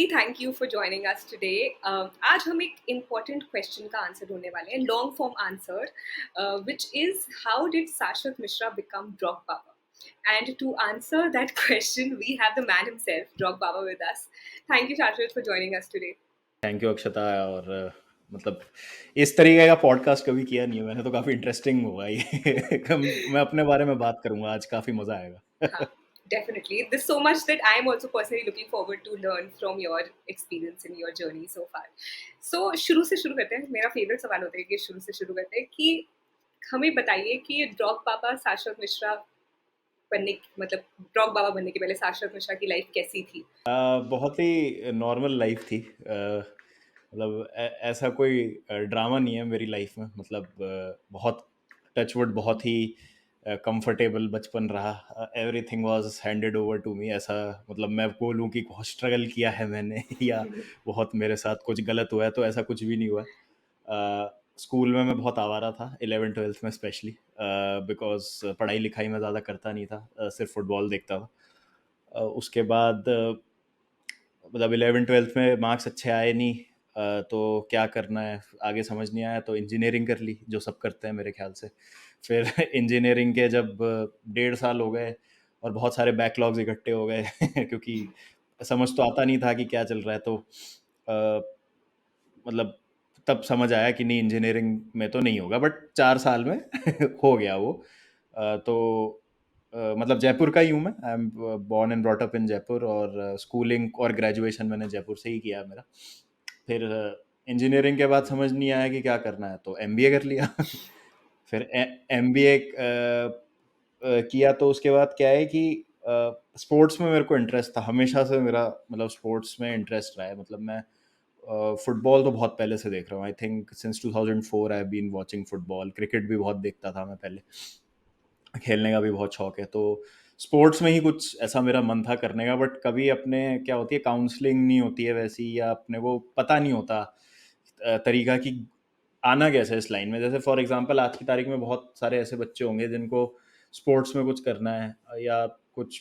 firstly, thank you for joining us today. आज हम एक important question का answer ढूंढने वाले हैं, long form answer, which is how did Shashwat Mishra become Drog Baba? And to answer that question, we have the man himself, Drog Baba, with us. Thank you, Shashwat, for joining us today. Thank you Akshata. और मतलब इस तरीके का podcast कभी किया नहीं है मैंने, तो काफ़ी इंटरेस्टिंग हुआ ये। मैं अपने बारे में बात करूंगा आज, काफ़ी मज़ा आएगा। हाँ, definitely. There's so much that I'm also personally looking forward to learn from your experience in your journey so far. So शुरू से शुरू करते हैं। मेरा फेवरेट सवाल होता है कि शुरू से शुरू करते हैं कि हमें बताइए कि ड्रॉग पापा शाश्वत मिश्रा बनने मतलब ड्रॉग बाबा बनने के पहले शाश्वत मिश्रा की लाइफ कैसी थी? बहुत ही नॉर्मल लाइफ थी। मतलब ऐसा कोई ड्रामा नहीं है मेरी लाइफ में। मतलब बहुत टचवुड, बहुत ही कंफर्टेबल बचपन रहा। Everything was handed over to me. ऐसा मतलब मैं बोलूँ कि बहुत स्ट्रगल किया है मैंने या बहुत मेरे साथ कुछ गलत हुआ है, तो ऐसा कुछ भी नहीं हुआ। स्कूल में मैं बहुत आवारा था, 11th-12th में स्पेशली, बिकॉज पढ़ाई लिखाई में ज़्यादा करता नहीं था, सिर्फ फुटबॉल देखता था। उसके बाद मतलब 11th-12th में मार्क्स अच्छे आए नहीं, तो क्या करना है आगे समझ नहीं आया, तो इंजीनियरिंग कर ली, जो सब करते हैं मेरे ख्याल से। फिर इंजीनियरिंग के जब 1.5 साल हो गए और बहुत सारे बैकलॉग्स इकट्ठे हो गए क्योंकि समझ तो आता नहीं था कि क्या चल रहा है, तो मतलब तब समझ आया कि नहीं, इंजीनियरिंग में तो नहीं होगा, बट 4 साल में हो गया वो। तो मतलब जयपुर का ही हूँ मैं। I am born and brought up in Jaipur, और स्कूलिंग और ग्रेजुएशन मैंने जयपुर से ही किया मेरा। फिर इंजीनियरिंग के बाद समझ नहीं आया कि क्या करना है, तो एमबीए कर लिया। फिर एमबीए किया, तो उसके बाद क्या है कि स्पोर्ट्स में मेरे को इंटरेस्ट था हमेशा से। मेरा मतलब स्पोर्ट्स में इंटरेस्ट रहा है। मतलब मैं फुटबॉल तो बहुत पहले से देख रहा हूँ। I think since 2004 I have been watching football. Cricket भी बहुत देखता था मैं पहले, खेलने का भी बहुत शौक है। तो स्पोर्ट्स में ही कुछ ऐसा मेरा मन था करने का, बट कभी अपने क्या होती है, काउंसलिंग नहीं होती है वैसी, या अपने को पता नहीं होता तरीका कि आना कैसे इस लाइन में। जैसे फॉर एग्जांपल आज की तारीख में बहुत सारे ऐसे बच्चे होंगे जिनको स्पोर्ट्स में कुछ करना है, या कुछ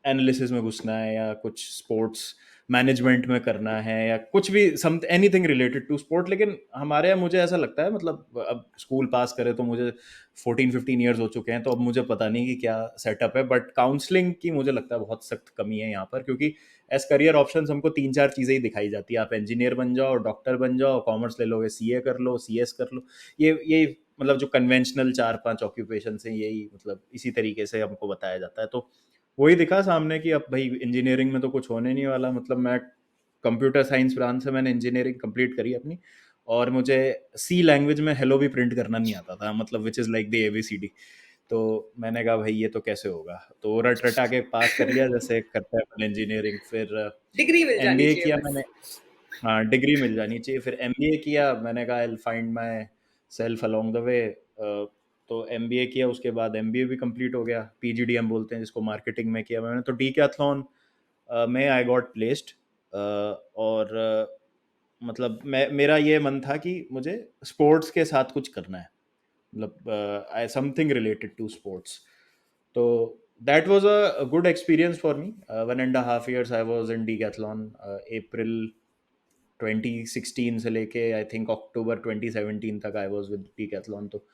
एनालिसिस में घुसना है, या कुछ स्पोर्ट्स मैनेजमेंट में करना है, या कुछ भी सम एनीथिंग रिलेटेड टू स्पोर्ट। लेकिन हमारे यहाँ मुझे ऐसा लगता है, मतलब अब स्कूल पास करे तो मुझे 14-15 ईयर्स हो चुके हैं, तो अब मुझे पता नहीं कि क्या सेटअप है, बट काउंसलिंग की मुझे लगता है बहुत सख्त कमी है यहाँ पर। क्योंकि एज करियर ऑप्शंस हमको 3-4 चीज़ें ही दिखाई जाती है। आप इंजीनियर बन जाओ, डॉक्टर बन जाओ, कॉमर्स ले लोगे, सीए कर लो, सीएस कर लो। ये मतलब जो कन्वेंशनल 4-5 ऑक्यूपेशन हैं, यही मतलब इसी तरीके से हमको बताया जाता है। तो वही दिखा सामने कि अब भाई इंजीनियरिंग में तो कुछ होने नहीं वाला। मतलब मैं कंप्यूटर साइंस ब्रांच से मैंने इंजीनियरिंग कंप्लीट करी अपनी, और मुझे सी लैंग्वेज में हेलो भी प्रिंट करना नहीं आता था, मतलब which is like the ABCD. तो मैंने कहा भाई ये तो कैसे होगा, तो रट रटा के पास कर लिया जैसे करते हैं अपन इंजीनियरिंग। फिर डिग्री मिल जानी एमबीए चाहिए किया बस। मैंने। हाँ, डिग्री मिल जानी चाहिए। फिर एमबीए किया, मैंने कहा I find my self along the way. तो एमबीए किया, उसके बाद एमबीए भी कंप्लीट हो गया। पीजीडीएम बोलते हैं जिसको, मार्केटिंग में किया मैंने। तो डीकैथलॉन में आई गॉट प्लेस्ड। और मतलब मेरा ये मन था कि मुझे स्पोर्ट्स के साथ कुछ करना है, मतलब I something related to sports. तो that was a good experience for me. 1.5 years I was in Decathlon. अप्रैल 2016 से लेके आई थिंक अक्टूबर 2017 तक आई वाज विद डीकैथलॉन। तो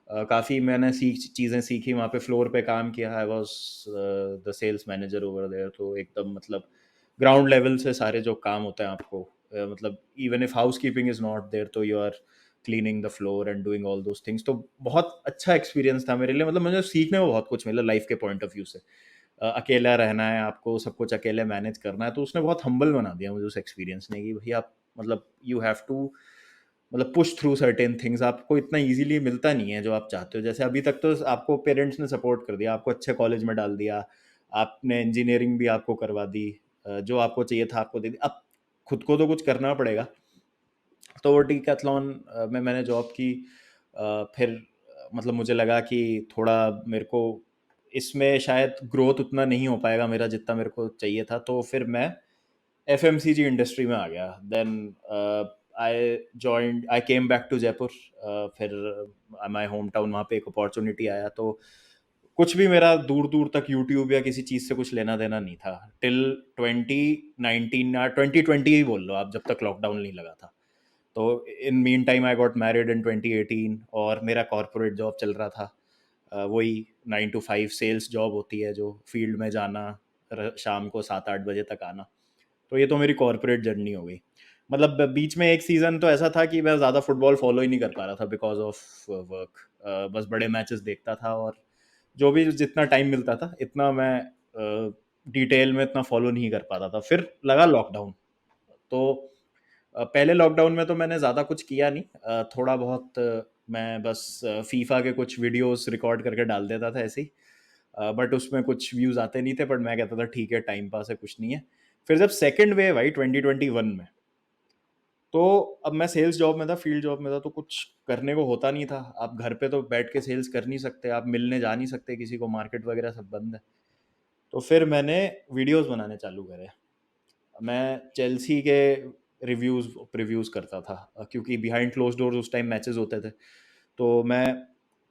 काफ़ी मैंने चीज़ें सीखी वहाँ पे, फ्लोर पे काम किया। I was the sales manager over there. तो एकदम मतलब ग्राउंड लेवल से सारे जो काम होते हैं आपको, मतलब even if housekeeping is not there, तो you are cleaning the floor and doing all those things. तो बहुत अच्छा एक्सपीरियंस था मेरे लिए। मतलब मुझे सीखने में बहुत कुछ मिला लाइफ के पॉइंट ऑफ व्यू से। अकेला रहना है आपको, सब कुछ अकेले मैनेज करना है, तो उसने बहुत हम्बल बना दिया मुझे उस एक्सपीरियंस ने, कि भाई आप मतलब यू हैव टू मतलब पुश थ्रू सर्टेन थिंग्स। आपको इतना इजीली मिलता नहीं है जो आप चाहते हो। जैसे अभी तक तो आपको पेरेंट्स ने सपोर्ट कर दिया, आपको अच्छे कॉलेज में डाल दिया, आपने इंजीनियरिंग भी आपको करवा दी, जो आपको चाहिए था आपको दे दी। अब खुद को तो कुछ करना पड़ेगा। तो वो डीकैथलॉन में मैंने जॉब की। फिर मतलब मुझे लगा कि थोड़ा मेरे को इसमें शायद ग्रोथ उतना नहीं हो पाएगा मेरा जितना मेरे को चाहिए था, तो फिर मैं एफएमसीजी इंडस्ट्री में आ गया। Then I came back to Jaipur. फिर माय होम टाउन, वहाँ पे एक अपॉर्चुनिटी आया, तो कुछ भी मेरा दूर दूर तक यूट्यूब या किसी चीज़ से कुछ लेना देना नहीं था टिल 2019 या 2020 ही बोल लो आप, जब तक लॉकडाउन नहीं लगा था। तो in mean time I got married in 2018 और मेरा कॉर्पोरेट जॉब चल रहा था। वही 9 to 5 सेल्स जॉब होती है, जो फील्ड में जाना, शाम को 7-8 बजे तक आना। तो ये तो मेरी कॉर्पोरेट जर्नी हो गई। मतलब बीच में एक सीज़न तो ऐसा था कि मैं ज़्यादा फुटबॉल फॉलो ही नहीं कर पा रहा था बिकॉज ऑफ वर्क। बस बड़े मैचेस देखता था और जो भी जितना टाइम मिलता था इतना मैं डिटेल में इतना फॉलो नहीं कर पाता था। फिर लगा लॉकडाउन, तो पहले लॉकडाउन में तो मैंने ज़्यादा कुछ किया नहीं। थोड़ा बहुत मैं बस फीफा के कुछ वीडियोस रिकॉर्ड करके डाल देता था ऐसे ही। बट उसमें कुछ व्यूज़ आते नहीं थे, बट मैं कहता था ठीक है, टाइम पास है, कुछ नहीं है। फिर जब सेकेंड वेव आई 2021 में, तो अब मैं सेल्स जॉब में था, फील्ड जॉब में था, तो कुछ करने को होता नहीं था। आप घर पे तो बैठ के सेल्स कर नहीं सकते, आप मिलने जा नहीं सकते किसी को, मार्केट वगैरह सब बंद है। तो फिर मैंने वीडियोस बनाने चालू करे। मैं चेल्सी के रिव्यूज़ प्रीव्यूज़ करता था, क्योंकि बिहाइंड क्लोज डोर्स उस टाइम मैचेस होते थे। तो मैं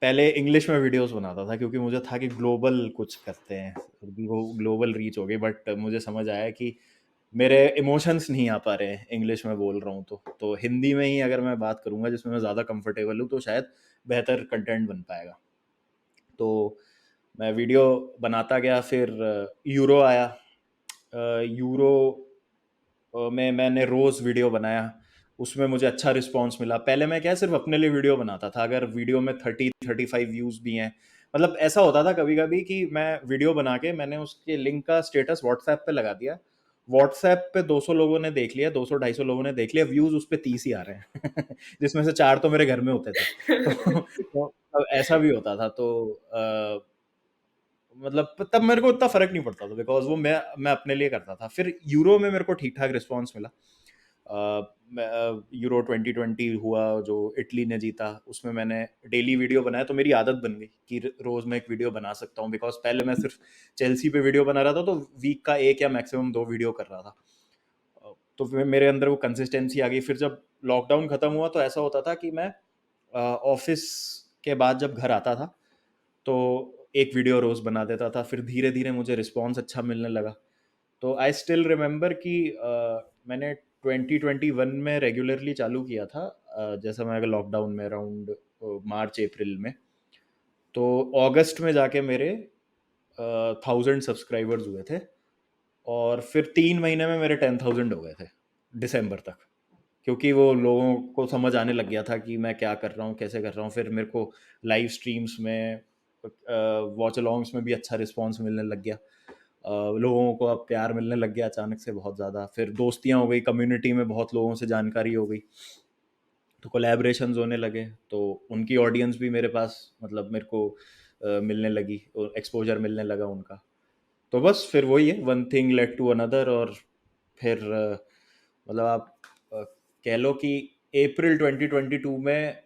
पहले इंग्लिश में वीडियोस बनाता था, क्योंकि मुझे था कि ग्लोबल कुछ करते हैं, वो ग्लोबल रीच हो गई। बट मुझे समझ आया कि मेरे इमोशंस नहीं आ पा रहे हैं इंग्लिश में बोल रहा हूँ, तो हिंदी में ही अगर मैं बात करूँगा जिसमें मैं ज़्यादा कंफर्टेबल हूँ, तो शायद बेहतर कंटेंट बन पाएगा। तो मैं वीडियो बनाता गया। फिर यूरो आया। यूरो में मैंने रोज़ वीडियो बनाया। उसमें मुझे अच्छा रिस्पांस मिला। पहले मैं क्या सिर्फ अपने लिए वीडियो बनाता था, अगर वीडियो में 30-35 व्यूज़ भी हैं, मतलब ऐसा होता था कभी कभी कि मैं वीडियो बना के मैंने उसके लिंक का स्टेटस व्हाट्सएप पे लगा दिया। व्हाट्सएप पे 200 लोगों ने देख लिया, 200-250 लोगों ने देख लिया, व्यूज़ उस पे 30 ही आ रहे हैं जिसमें से 4 तो मेरे घर में होते थे। तो ऐसा भी होता था। तो मतलब तब मेरे को इतना फर्क नहीं पड़ता था, बिकॉज वो मैं अपने लिए करता था। फिर यूरो में मेरे को ठीक ठाक रिस्पॉन्स मिला। यूरो 2020 हुआ जो इटली ने जीता, उसमें मैंने डेली वीडियो बनाया, तो मेरी आदत बन गई कि रोज मैं एक वीडियो बना सकता हूँ। बिकॉज पहले मैं सिर्फ चेल्सी पे वीडियो बना रहा था, तो वीक का एक या मैक्सिमम 2 वीडियो कर रहा था। तो फिर मेरे अंदर वो कंसिस्टेंसी आ गई। फिर जब लॉकडाउन खत्म हुआ, तो ऐसा होता था कि मैं ऑफिस के बाद जब घर आता था, तो एक वीडियो रोज बना देता था। फिर धीरे धीरे मुझे रिस्पॉन्स अच्छा मिलने लगा। तो आई स्टिल रिमेंबर कि मैंने 2021 में रेगुलरली चालू किया था। जैसा मैं लॉकडाउन में अराउंड मार्च अप्रैल में, तो अगस्त में जाके मेरे 1000 सब्सक्राइबर्स हुए थे। और फिर 3 महीने में मेरे 10,000 हो गए थे दिसंबर तक, क्योंकि वो लोगों को समझ आने लग गया था कि मैं क्या कर रहा हूँ, कैसे कर रहा हूँ। फिर मेरे को लाइव स्ट्रीम्स में, वॉच अलॉन्ग्स में भी अच्छा रिस्पॉन्स मिलने लग गया। लोगों को अब प्यार मिलने लग गया अचानक से बहुत ज़्यादा। फिर दोस्तियाँ हो गई, कम्युनिटी में बहुत लोगों से जानकारी हो गई, तो कोलैबोरेशंस होने लगे। तो उनकी ऑडियंस भी मेरे पास, मतलब मेरे को मिलने लगी, एक्सपोजर मिलने लगा उनका। तो बस फिर वही है, one thing led to another. और फिर मतलब आप कह लो कि अप्रैल 2022 में,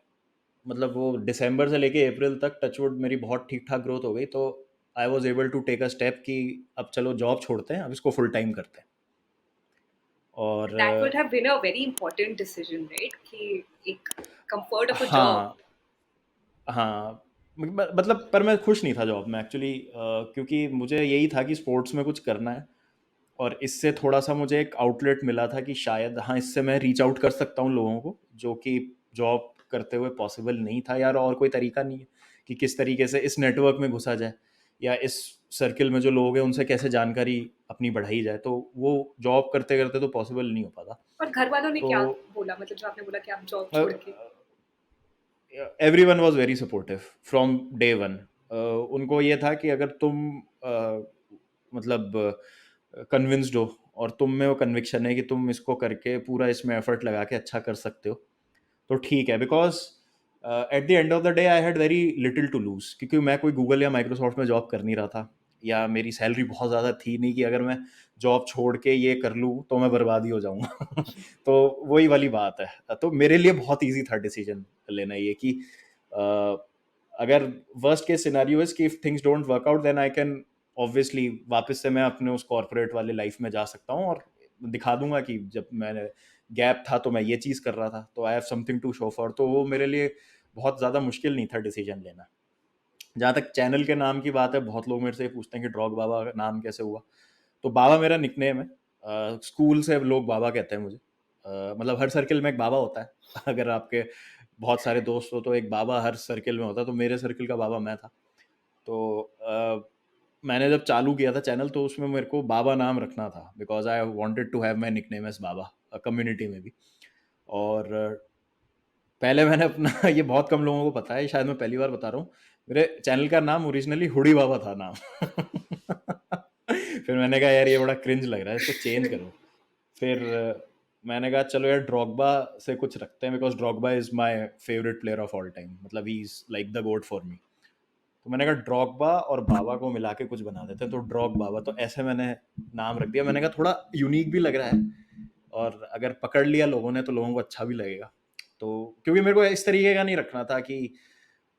मतलब वो दिसंबर से लेके अप्रैल तक टचवुड मेरी बहुत ठीक ठाक ग्रोथ हो गई। तो I was able to take a step कि अब चलो जॉब छोड़ते हैं, अब इसको फुल टाइम करते हैं। और That would have been a very important decision, right? कि एक comfort of a job. हाँ, हाँ, मतलब पर मैं खुश नहीं था जॉब में एक्चुअली, क्योंकि मुझे यही था कि स्पोर्ट्स में कुछ करना है। और इससे थोड़ा सा मुझे एक आउटलेट मिला था कि शायद हाँ, इससे मैं रीच आउट कर सकता हूँ लोगों को, जो कि जॉब करते हुए पॉसिबल नहीं था यार। और कोई तरीका नहीं है कि किस तरीके से इस नेटवर्क में घुसा जाए, या इस सर्किल में जो लोग हैं उनसे कैसे जानकारी अपनी बढ़ाई जाए। तो वो जॉब करते करते तो पॉसिबल नहीं हो पाता। और घर वालों ने तो क्या बोला, मतलब जो आपने बोला कि आप जॉब छोड़ के? Everyone was very supportive from day one. उनको ये था कि अगर तुम मतलब कन्विंस्ड हो और तुम में वो कन्विक्शन है कि तुम इसको करके पूरा इसमें एफर्ट लगा के अच्छा कर सकते हो, तो ठीक है। Because at the end of the day I had very little to lose, क्योंकि मैं कोई गूगल या माइक्रोसॉफ्ट में जॉब कर नहीं रहा था, या मेरी सैलरी बहुत ज़्यादा थी नहीं कि अगर मैं जॉब छोड़ के ये कर लूँ तो मैं बर्बाद ही हो जाऊँगा तो वही वाली बात है। तो मेरे लिए बहुत ईजी था डिसीजन लेना ये कि uh, अगर वर्स्ट केस सिनेरियो इज कि if things don't work out, then I can obviously वापस से मैं अपने उस कॉर्पोरेट वाले लाइफ में जा सकता हूँ, और दिखा दूंगा कि जब मैंने गैप था तो मैं ये चीज़ कर रहा था, तो I have something to show for. तो वो मेरे लिए बहुत ज़्यादा मुश्किल नहीं था डिसीजन लेना। जहाँ तक चैनल के नाम की बात है, बहुत लोग मेरे से ये पूछते हैं कि ड्रॉग बाबा का नाम कैसे हुआ। तो बाबा मेरा निकनेम है। स्कूल से लोग बाबा कहते हैं मुझे। मतलब हर सर्किल में एक बाबा होता है। अगर आपके बहुत सारे दोस्त हो तो एक बाबा हर सर्किल में होता है, तो मेरे सर्किल का बाबा मैं था। तो मैंने जब चालू किया था चैनल तो उसमें मेरे को बाबा नाम रखना था, because I wanted to have my nickname as Baba community में भी। और पहले मैंने अपना ये बहुत कम लोगों को पता है, शायद मैं पहली बार बता रहा हूँ, मेरे चैनल का नाम ओरिजिनली हुडी बाबा था नाम। फिर मैंने कहा यार ये बड़ा क्रिंज लग रहा है, इसको चेंज करो। फिर मैंने कहा चलो यार ड्रॉगबा से कुछ रखते हैं, because Drogba is my favourite player of all time, मतलब he is like the god for me. तो मैंने कहा ड्रॉगबा और बाबा को मिला के कुछ बना देते हैं, तो ड्रॉग बाबा, तो ऐसे मैंने नाम रख दिया। मैंने कहा थोड़ा यूनिक भी लग रहा है, और अगर पकड़ लिया लोगों ने तो लोगों को अच्छा भी लगेगा। तो क्योंकि मेरे को इस तरीके का नहीं रखना था कि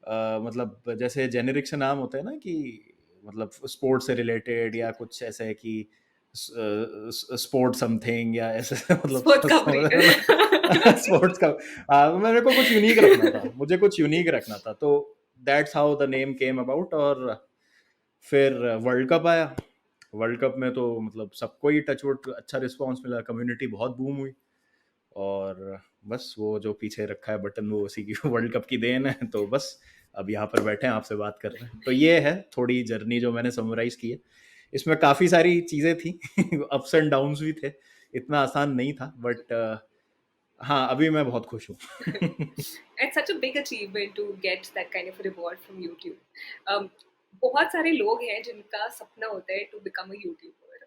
मतलब जैसे जेनेरिक से नाम होते हैं ना, कि मतलब स्पोर्ट्स से रिलेटेड या कुछ ऐसे है कि स्पोर्ट समथिंग या ऐसे मतलब स्पोर्ट्स समझ कबरी। रहे हो ना, स्पोर्ट्स का। मेरे को कुछ यूनिक रखना था, मुझे कुछ यूनिक रखना था, तो that's how the name came about. और फिर वर्ल्ड कप आया। वर्ल्ड कप में तो मतलब सबको ही टचवुड अच्छा रिस्पांस मिला, कम्युनिटी बहुत बूम हुई। और बस वो जो पीछे रखा है बटन वो उसी की वर्ल्ड कप की देन है। तो बस अब यहाँ पर बैठे हैं आपसे बात कर रहे हैं। तो ये है थोड़ी जर्नी जो मैंने समराइज की है। इसमें काफ़ी सारी चीज़ें थी, अप्स एंड डाउन्स भी थे, इतना आसान नहीं था, बट हाँ अभी मैं बहुत खुश हूँ। It's such a big achievement to get that kind of a reward from YouTube. बहुत सारे लोग हैं जिनका सपना होता है टू बिकम अ यूट्यूबर।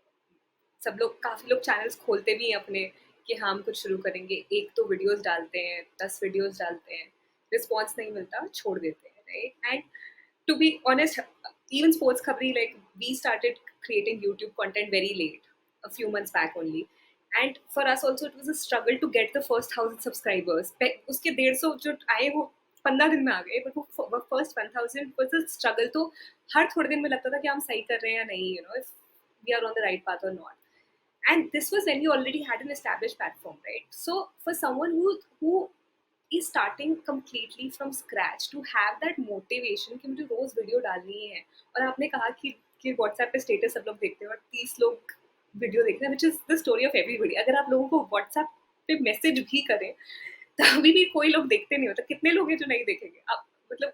सब लोग, काफी लोग चैनल्स खोलते भी हैं अपने कि हाँ हम कुछ शुरू करेंगे, एक तो वीडियोस डालते हैं, 10 वीडियोस डालते हैं, रिस्पॉन्स नहीं मिलता छोड़ देते हैं, right? And to be honest, even sports khabri, like we started creating YouTube content very late, a few months back only. And for us also it was a struggle to get the first 1,000 subscribers. उसके 150 जो आए वो 15 दिन में आ गए, but वो first 1,000 was a struggle. तो हर थोड़े दिन में लगता था कि हम सही कर रहे हैं या नहीं, you know, if we are on the right path or not. And this was when you already had an established platform, right? So for someone who is starting completely from scratch to have that motivation कि मुझे रोज video डालनी है, और आपने कहा कि WhatsApp पे status सब लोग देखते हैं और 30 लोग वीडियो देखते हैं, which is the story of everybody. अगर आप लोगों को व्हाट्सएप पे मैसेज भी करें तभी भी कोई लोग देखते नहीं होता, कितने लोग हैं जो नहीं देखेंगे? आप मतलब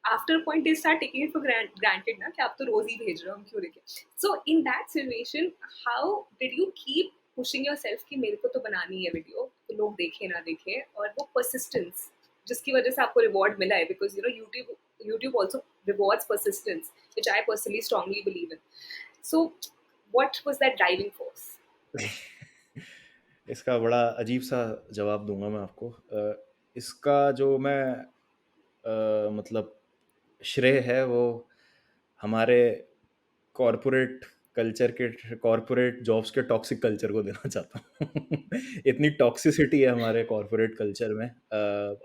after point they start taking it for granted ना, कि आप तो रोज ही भेज रहे हो, हम क्यों देखें? So in that situation how did you keep pushing yourself कि मेरे को तो बनानी है वीडियो, तो लोग देखें ना देखें, और वो परसिस्टेंस जिसकी वजह से आपको रिवॉर्ड मिला है, because you know YouTube also rewards persistence, which I personally strongly believe in. So what was that driving force? इसका बड़ा अजीब सा जवाब दूंगा मैं आपको। इसका जो मैं मतलब श्रेय है वो हमारे कॉरपोरेट कल्चर के, कॉरपोरेट जॉब्स के टॉक्सिक कल्चर को देना चाहता हूँ। इतनी टॉक्सिसिटी है हमारे कॉरपोरेट कल्चर में।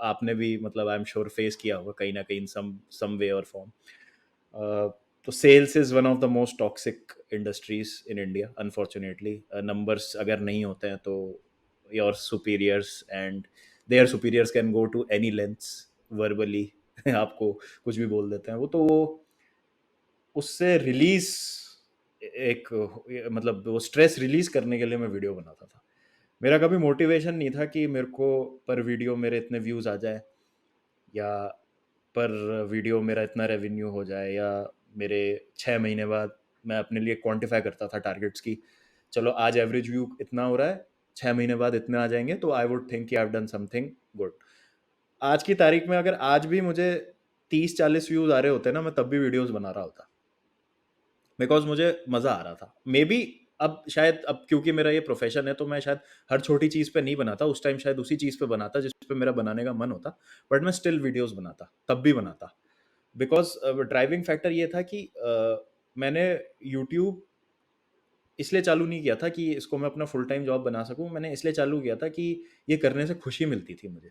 आपने भी मतलब आई एम श्योर फेस किया होगा कहीं ना कहीं इन सम वे और फॉर्म। तो sales is one of the most toxic industries in India unfortunately. Numbers अगर नहीं होते हैं तो your superiors and their superiors can go to any lengths verbally, आपको कुछ भी बोल देते हैं वो। तो उससे रिलीज एक मतलब वो स्ट्रेस रिलीज करने के लिए मैं वीडियो बनाता था। मेरा कभी मोटिवेशन नहीं था कि मेरे को पर वीडियो मेरे इतने व्यूज़ आ जाए, या पर वीडियो मेरा इतना रेवेन्यू हो जाए, या मेरे 6 महीने बाद मैं अपने लिए क्वांटिफाई करता था टारगेट्स की, चलो आज एवरेज व्यू इतना हो रहा है, 6 महीने बाद इतने आ जाएंगे, तो आई वुड थिंक कि I have done something good. आज की तारीख में अगर आज भी मुझे 30-40 व्यूज़ आ रहे होते ना, मैं तब भी वीडियोस बना रहा होता, बिकॉज मुझे मज़ा आ रहा था। मे बी अब शायद अब क्योंकि मेरा ये प्रोफेशन है तो मैं शायद हर छोटी चीज़ पे नहीं बनाता, उस टाइम शायद उसी चीज़ पे बनाता जिस पे मेरा बनाने का मन होता, बट मैं स्टिल वीडियोस बनाता, तब भी बनाता। बिकॉज ड्राइविंग फैक्टर ये था कि मैंने यूट्यूब इसलिए चालू नहीं किया था कि इसको मैं अपना फुल टाइम जॉब बना सकूं, मैंने इसलिए चालू किया था कि ये करने से खुशी मिलती थी मुझे।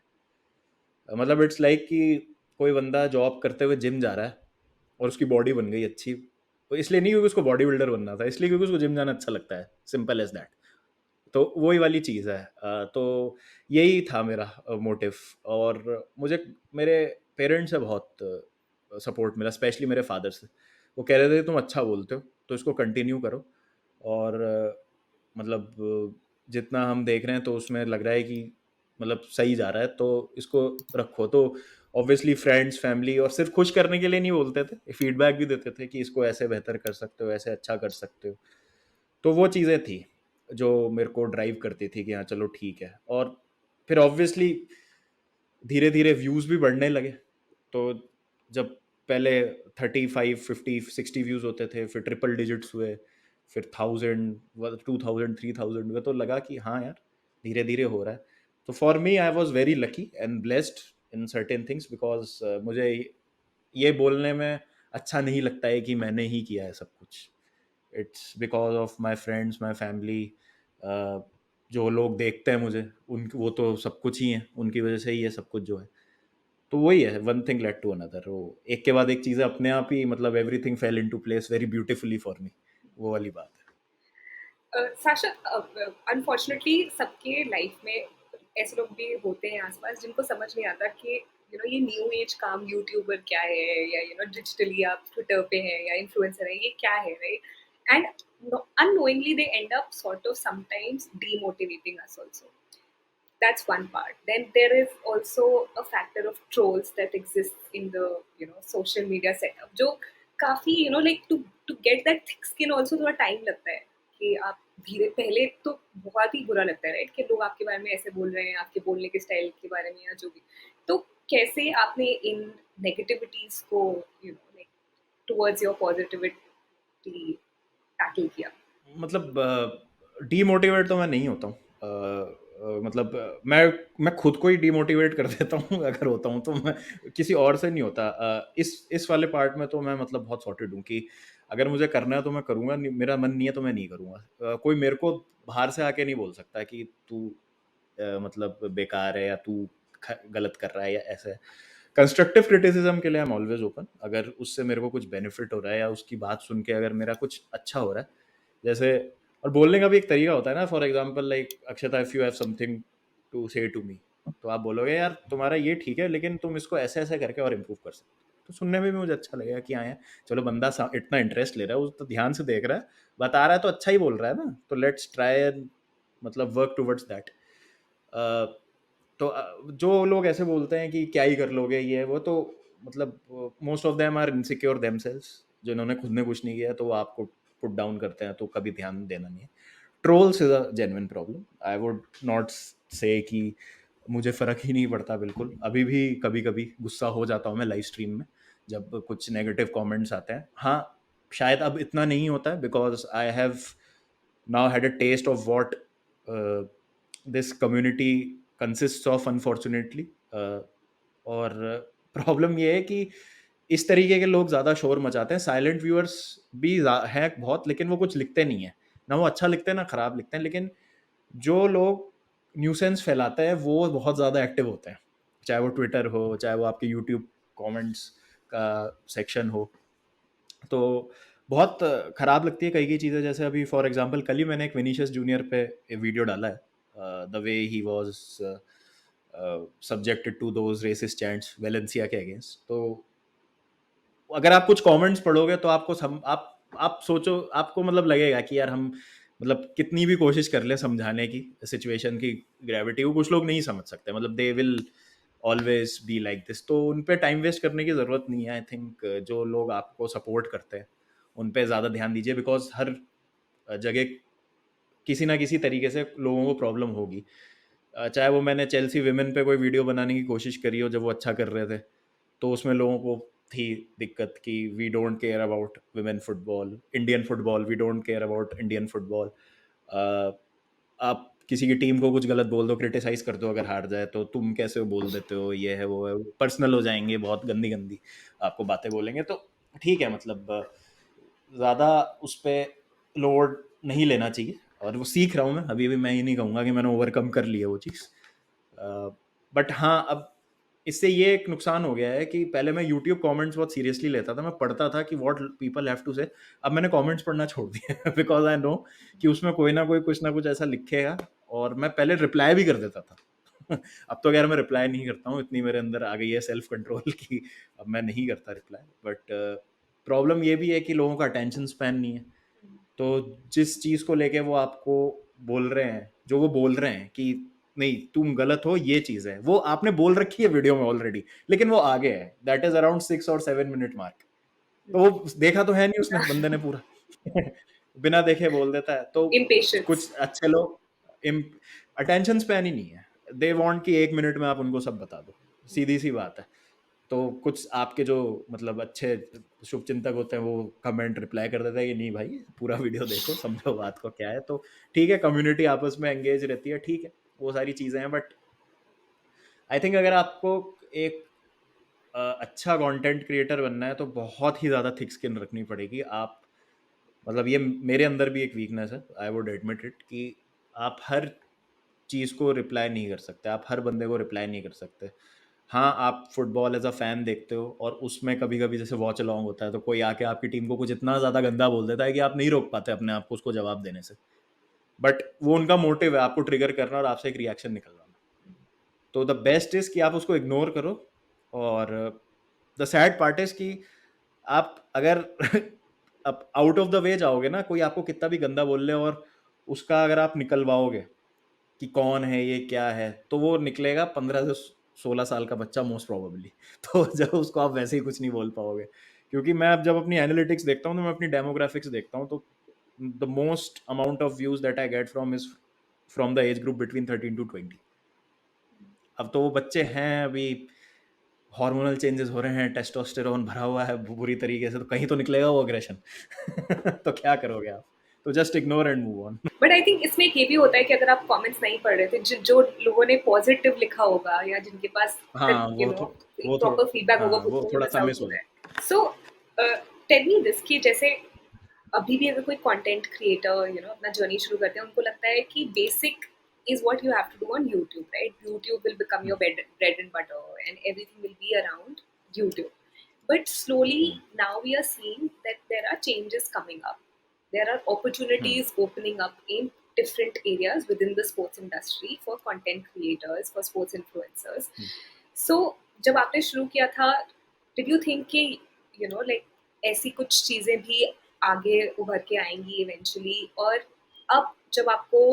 मतलब इट्स लाइक कि कोई बंदा जॉब करते हुए जिम जा रहा है और उसकी बॉडी बन गई अच्छी, तो इसलिए नहीं क्योंकि उसको बॉडी बिल्डर बनना था, इसलिए क्योंकि उसको जिम जाना अच्छा लगता है, सिंपल एज दैट। तो वही वाली चीज़ है। तो यही था मेरा मोटिव। और मुझे मेरे पेरेंट्स से बहुत सपोर्ट मिला, स्पेशली मेरे फादर से। वो कह रहे थे तुम अच्छा बोलते हो तो इसको कंटिन्यू करो, और मतलब जितना हम देख रहे हैं तो उसमें लग रहा है कि मतलब सही जा रहा है, तो इसको रखो। तो ऑब्वियसली फ्रेंड्स, फैमिली, और सिर्फ खुश करने के लिए नहीं बोलते थे, फीडबैक भी देते थे कि इसको ऐसे बेहतर कर सकते हो, ऐसे अच्छा कर सकते हो। तो वो चीज़ें थी जो मेरे को ड्राइव करती थी कि हाँ चलो ठीक है। और फिर ऑब्वियसली धीरे धीरे व्यूज़ भी बढ़ने लगे। तो जब पहले 35, 50, 60 व्यूज़ होते थे, फिर ट्रिपल डिजिट्स हुए, फिर 1000, 2000, 3000 हुए, तो लगा कि हाँ यार धीरे धीरे हो रहा है। तो for me I was very lucky and blessed in certain things, because मुझे ये बोलने में अच्छा नहीं लगता है कि मैंने ही किया है सब कुछ। It's because of my friends, my family, जो लोग देखते हैं मुझे, उन वो तो सब कुछ ही है, उनकी वजह से ही है सब कुछ जो है। तो वही है, one thing led to another, वो एक के बाद एक चीज़ें अपने आप ही, मतलब everything fail into place very beautifully for me, वो वाली बात है। साशा, अनफॉर्चुनेटली सबके लाइफ में ऐसे लोग भी होते हैं आसपास जिनको समझ नहीं आता कि ये न्यू एज काम यूट्यूबर क्या है, या डिजिटली आप ट्विटर पे हैं या इन्फ्लुएंसर है, ये क्या है, right? And unknowingly they end up sort of sometimes demotivating us also. That's one part. Then there is also a factor of trolls that exists in the social media setup, जो काफी like to get that thick skin also थोड़ा time लगता है कि आप धीरे, पहले तो बहुत ही बुरा लगता है, राइट, कि लोग आपके बारे में ऐसे बोल रहे हैं, आपके बोलने के स्टाइल के बारे में या जो भी। तो कैसे आपने इन नेगेटिविटीज को like towards your positivity tackle किया? मतलब डीमोटिवेट तो मैं नहीं होता हूँ। मतलब मैं खुद को ही डीमोटिवेट कर देता हूँ अगर होता हूँ तो मैं किसी और से नहीं होता। इस वाले पार्ट में तो मैं मतलब बहुत सॉर्टेड हूँ कि अगर मुझे करना है तो मैं करूँगा, मेरा मन नहीं है तो मैं नहीं करूँगा। कोई मेरे को बाहर से आके नहीं बोल सकता कि तू मतलब बेकार है या तू गलत कर रहा है या ऐसे। कंस्ट्रक्टिव क्रिटिसिज्म के लिए आई एम ऑलवेज ओपन, अगर उससे मेरे को कुछ बेनिफिट हो रहा है या उसकी बात सुन के अगर मेरा कुछ अच्छा हो रहा है, जैसे। और बोलने का भी एक तरीका होता है ना, for example like Akshata, if you have something to say to me, तो आप बोलोगे यार तुम्हारा ये ठीक है लेकिन तुम इसको ऐसे ऐसे करके और इम्प्रूव कर सकते हो, तो सुनने में भी मुझे अच्छा लगेगा कि हाँ यार चलो बंदा इतना इंटरेस्ट ले रहा है, वो तो ध्यान से देख रहा है, बता रहा है तो अच्छा ही बोल रहा है ना, तो लेट्स ट्राई एंड मतलब वर्क टुवर्ड्स दैट। तो जो लोग ऐसे बोलते हैं कि क्या ही कर लोगे ये वो, तो मतलब most of them are insecure themselves, जिन्होंने खुद ने कुछ नहीं किया तो वो आपको पुट डाउन करते हैं, तो कभी ध्यान देना नहीं है। Trolls is a genuine problem, I would not से कि मुझे फ़र्क ही नहीं पड़ता बिल्कुल। अभी भी कभी कभी गुस्सा हो जाता हूँ मैं लाइव स्ट्रीम में जब कुछ नेगेटिव कमेंट्स आते हैं। हाँ, शायद अब इतना नहीं होता है because I have now had a taste of what this community consists of, unfortunately. और प्रॉब्लम ये है कि इस तरीके के लोग ज़्यादा शोर मचाते हैं, साइलेंट व्यूअर्स भी हैं बहुत, लेकिन वो कुछ लिखते नहीं है, ना वो अच्छा लिखते हैं ना ख़राब लिखते हैं, लेकिन जो लोग न्यूसेंस फैलाते हैं वो बहुत ज़्यादा एक्टिव होते हैं, चाहे वो ट्विटर हो, चाहे वो आपके यूट्यूब कमेंट्स का सेक्शन हो। तो बहुत ख़राब लगती है कई कई चीज़ें, जैसे अभी फॉर एग्जांपल कल ही मैंने एक विनीशियस जूनियर पे वीडियो डाला है, the way he was subjected to those racist chants Valencia के अगेंस्ट। तो अगर आप कुछ कमेंट्स पढ़ोगे तो आपको आप सोचो, आपको मतलब लगेगा कि यार हम मतलब कितनी भी कोशिश कर ले समझाने की सिचुएशन की ग्रेविटी को, कुछ लोग नहीं समझ सकते, मतलब they will always be like this, तो उन पे टाइम वेस्ट करने की ज़रूरत नहीं है। आई थिंक जो लोग आपको सपोर्ट करते हैं उन पे ज़्यादा ध्यान दीजिए, बिकॉज हर जगह किसी ना किसी तरीके से लोगों को प्रॉब्लम होगी। चाहे वो मैंने चेल्सी विमेन पे कोई वीडियो बनाने की कोशिश करी हो जब वो अच्छा कर रहे थे, तो उसमें लोगों को थी दिक्कत कि we don't care about women football, Indian football, we don't care about Indian football. आप किसी की टीम को कुछ गलत बोल दो, क्रिटिसाइज कर दो, अगर हार जाए तो तुम कैसे बोल देते हो, ये है वो है, पर्सनल हो जाएंगे, बहुत गंदी गंदी आपको बातें बोलेंगे। तो ठीक है, मतलब ज़्यादा उस पर लोड नहीं लेना चाहिए, और वो सीख रहा हूँ मैं, अभी भी मैं ये नहीं कहूँगा कि मैंने ओवरकम कर लिया वो चीज़। बट हाँ, अब इससे ये एक नुकसान हो गया है कि पहले मैं यूट्यूब कमेंट्स बहुत सीरियसली लेता था, मैं पढ़ता था कि व्हाट पीपल हैव टू से। अब मैंने कमेंट्स पढ़ना छोड़ दिया बिकॉज आई नो कि उसमें कोई ना कोई कुछ ना कुछ ऐसा लिखेगा, और मैं पहले रिप्लाई भी कर देता था अब तो यार मैं रिप्लाई नहीं करता हूँ, इतनी मेरे अंदर आ गई है सेल्फ कंट्रोल कि अब मैं नहीं करता रिप्लाई। बट प्रॉब्लम ये भी है कि लोगों का अटेंशन स्पैन नहीं है। तो जिस चीज़ को लेके वो आपको बोल रहे हैं, जो वो बोल रहे हैं कि नहीं तुम गलत हो, ये चीज़ है, वो आपने बोल रखी है वीडियो में ऑलरेडी, लेकिन वो आगे है, दैट इज अराउंड 6 और 7 मिनट मार्क। तो वो देखा तो है नहीं उसने, बंदे ने पूरा बिना देखे बोल देता है। तो Impatience. कुछ अच्छे लोग अटेंशन स्पैन ही नहीं है, दे वांट कि 1 मिनट में आप उनको सब बता दो, सीधी सी बात है। तो कुछ आपके जो मतलब अच्छे शुभचिंतक होते हैं वो कमेंट रिप्लाई कर देते हैं कि नहीं भाई पूरा वीडियो देखो, समझो बात को क्या है। तो ठीक है, कम्युनिटी आपस में एंगेज रहती है, ठीक है, वो सारी चीज़ें हैं। बट आई थिंक अगर आपको एक अच्छा कंटेंट क्रिएटर बनना है तो बहुत ही ज़्यादा थिक स्किन रखनी पड़ेगी। आप मतलब ये मेरे अंदर भी एक वीकनेस है, आई वुड एडमिट इट, कि आप हर चीज़ को रिप्लाई नहीं कर सकते, आप हर बंदे को रिप्लाई नहीं कर सकते। हाँ, आप फुटबॉल एज अ फैन देखते हो और उसमें कभी कभी जैसे वॉच अलॉन्ग होता है तो कोई आके आपकी टीम को कुछ इतना ज़्यादा गंदा बोल देता है कि आप नहीं रोक पाते अपने आप को उसको जवाब देने से। बट वो उनका मोटिव है, आपको ट्रिगर करना और आपसे एक रिएक्शन निकलवाना। तो द बेस्ट इज कि आप उसको इग्नोर करो। और द सैड पार्ट इज कि आप अगर अब आउट ऑफ द वे जाओगे ना, कोई आपको कितना भी गंदा बोल ले और उसका अगर आप निकलवाओगे कि कौन है ये क्या है, तो वो निकलेगा 15 से 16 साल का बच्चा मोस्ट प्रोबेबली। तो जब उसको आप वैसे ही कुछ नहीं बोल पाओगे, क्योंकि मैं अब जब अपनी एनालिटिक्स देखता हूँ तो मैं अपनी डेमोग्राफिक्स देखता हूँ, तो the most amount of views that I get from is from the age group between 13 to 20। अब तो वो बच्चे हैं अभी, हार्मोनल चेंजेस हो रहे हैं, टेस्टोस्टेरोन भरा हुआ है बुरी तरीके से, तो कहीं तो निकलेगा वो अग्रेशन। तो क्या करोगे आप? तो just ignore and move on. But I think इसमें एक ये भी होता है कि अगर आप कमेंट्स नहीं पढ़ रहे थे, जो लोगों ने पॉजिटिव लिखा होगा या जिनके पास हाँ यू वो नो वो प्रॉपर फीडबैक होगा, हाँ खुद वो को भी थोड़ा मिस सा आउट मिस हो हो रहा जाता है। सो टेल मी दिस कि जैसे अभी भी अगर कोई कंटेंट क्रिएटर अपना जर्नी शुरू करते हैं, उनको लगता है कि basic is what you have to do on YouTube, right? YouTube will become है। your bread and butter, and everything will be around YouTube. But slowly hmm, now we are seeing that there are changes coming up. There are hmm, opportunities opening up in different areas within the sports industry for content creators, for sports influencers. Hmm, So जब आपने शुरू किया था, did you think कि like ऐसी कुछ चीजें भी आगे उभर के आएंगी इवेंचुअली? और अब जब आपको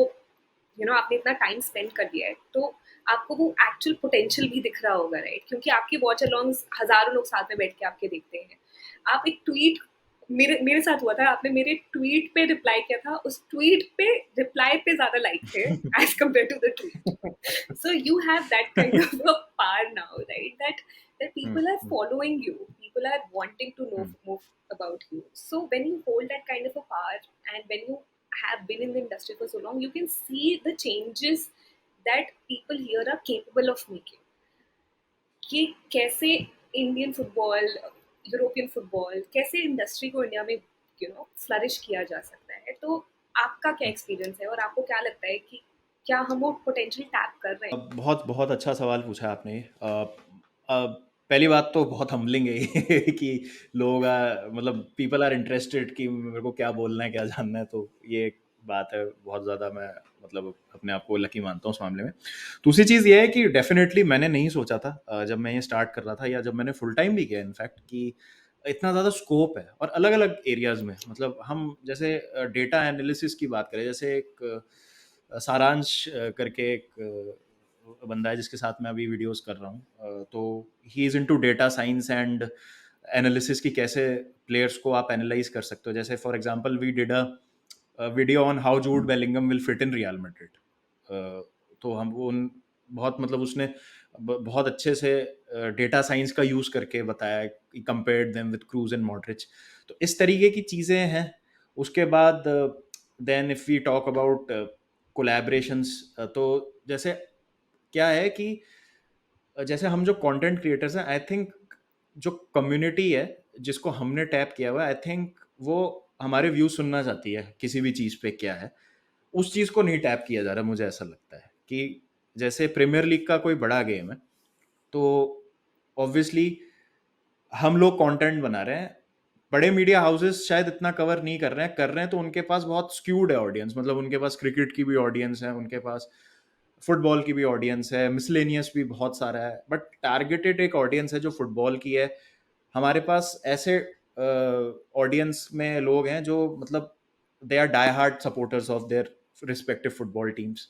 आपने इतना टाइम स्पेंड कर दिया है, तो आपको वो एक्चुअल पोटेंशियल भी दिख रहा होगा, राइट? क्योंकि आपके वॉच अलॉन्ग्स हजारों लोग साथ में बैठ के आपके देखते हैं। आप एक ट्वीट, मेरे मेरे साथ हुआ था, आपने मेरे ट्वीट पे रिप्लाई किया था, उस ट्वीट पे रिप्लाई पे ज्यादा लाइक थे as compared to the tweet. So you have that kind of a power now, right? That hmm, people are following you, people are wanting to know hmm. more about you. So when you hold that kind of a power, and when you have been in the industry for so long, you can see the changes that people here are capable of making. कि कैसे Indian football, European football, कैसे industry को India में flourish किया जा सकता है। तो आपका क्या एक्सपीरियंस है, और आपको क्या लगता है कि क्या हम वो पोटेंशियल टैप कर रहे हैं? बहुत बहुत अच्छा सवाल पूछा आपने। पहली बात तो बहुत हम्बलिंग है ये कि लोग मतलब पीपल आर इंटरेस्टेड कि मेरे को क्या बोलना है, क्या जानना है। तो ये एक बात है, बहुत ज़्यादा मैं मतलब अपने आप को लकी मानता हूँ उस मामले में। दूसरी चीज़ ये है कि डेफिनेटली मैंने नहीं सोचा था जब मैं ये स्टार्ट कर रहा था, या जब मैंने फुल टाइम भी किया इनफैक्ट, कि इतना ज़्यादा स्कोप है और अलग अलग एरियाज़ में। मतलब हम जैसे डेटा एनालिसिस की बात करें, जैसे एक सारांश करके एक बंदा है जिसके साथ मैं अभी वीडियोस कर रहा हूँ, तो he is into data science and analysis की कैसे प्लेयर्स को आप एनालाइज कर सकते हो। जैसे for example we did a video on how Jude Bellingham will fit in Real Madrid. तो हम उन बहुत मतलब उसने बहुत अच्छे से डेटा साइंस का यूज़ करके बताया कि compared them with Kroos and Modric. तो इस तरीके की चीज़ें हैं। उसके बाद then if we talk about collaborations, तो जैसे क्या है कि जैसे हम जो कंटेंट क्रिएटर्स हैं, आई थिंक जो कम्युनिटी है जिसको हमने टैप किया हुआ है, आई थिंक वो हमारे व्यू सुनना चाहती है किसी भी चीज़ पे क्या है, उस चीज़ को नहीं टैप किया जा रहा। मुझे ऐसा लगता है कि जैसे प्रीमियर लीग का कोई बड़ा गेम है, तो ऑब्वियसली हम लोग कंटेंट बना रहे हैं, बड़े मीडिया हाउसेस शायद इतना कवर नहीं कर रहे हैं तो उनके पास बहुत स्क्यूड है ऑडियंस। मतलब उनके पास क्रिकेट की भी ऑडियंस है, उनके पास फुटबॉल की भी ऑडियंस है, मिसलेनियस भी बहुत सारा है, बट टारगेटेड एक ऑडियंस है जो फुटबॉल की है। हमारे पास ऐसे ऑडियंस में लोग हैं जो मतलब they are die hard supporters of their respective football teams.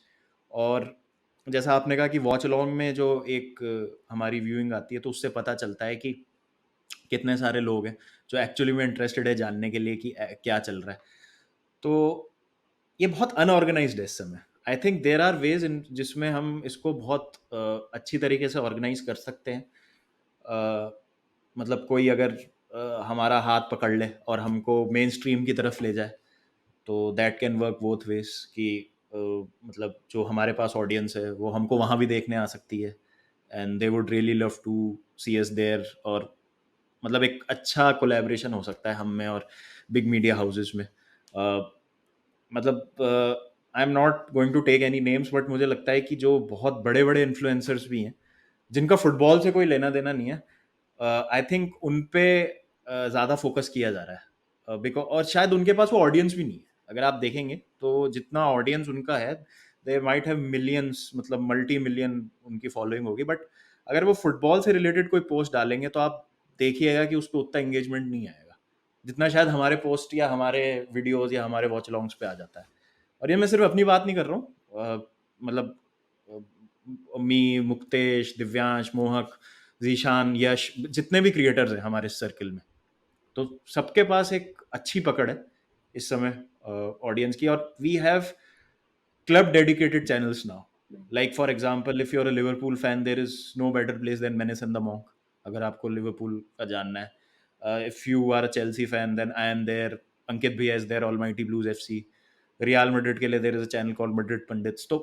और जैसा आपने कहा कि वॉच अलॉन्ग में जो एक हमारी व्यूइंग आती है, तो उससे पता चलता है कि कितने सारे लोग हैं जो एक्चुअली में इंटरेस्टेड है जानने के लिए कि क्या चल रहा है। तो ये बहुत अनऑर्गेनाइज्ड है इस समय। I think there are ways in जिसमें हम इसको बहुत अच्छी तरीके से ऑर्गेनाइज कर सकते हैं। मतलब कोई अगर हमारा हाथ पकड़ ले और हमको मेन स्ट्रीम की तरफ ले जाए, तो that can work both ways कि मतलब जो हमारे पास ऑडियंस है वो हमको वहाँ भी देखने आ सकती है, and they would really love to see us there. और मतलब एक अच्छा कोलैबोरेशन हो सकता है हम में और बिग मीडिया हाउसेस में। मतलब I am not going to take any names, but मुझे लगता है कि जो बहुत बड़े बड़े इन्फ्लुएंसर्स भी हैं जिनका फुटबॉल से कोई लेना देना नहीं है, आई थिंक उन पे ज़्यादा फोकस किया जा रहा है, बिकॉज और शायद उनके पास वो ऑडियंस भी नहीं है। अगर आप देखेंगे तो जितना ऑडियंस उनका है, दे माइट हैव मिलियंस, मतलब मल्टी मिलियन उनकी फॉलोइंग होगी, बट अगर वो फुटबॉल से रिलेटेड कोई पोस्ट डालेंगे तो आप देखिएगा कि उस पर उतना एंगेजमेंट नहीं आएगा जितना शायद हमारे पोस्ट या हमारे वीडियोस या हमारे वॉच लॉन्ग्स पे आ जाता है। और ये मैं सिर्फ अपनी बात नहीं कर रहा हूँ, मतलब मी, मुक्तेश, दिव्यांश, मोहक, जीशान, यश, जितने भी क्रिएटर्स हैं हमारे इस सर्कल में, तो सबके पास एक अच्छी पकड़ है इस समय ऑडियंस की। और we have club dedicated channels now. Like for example, if you're a Liverpool fan, there is no better place than Menace and the Monk. अगर आपको लिवरपूल का जानना है, if you are a Chelsea fan, then I am there. अंकित भैया is there. Almighty Blues FC. Real Madrid के लिए there is a channel called Madrid Pundits. तो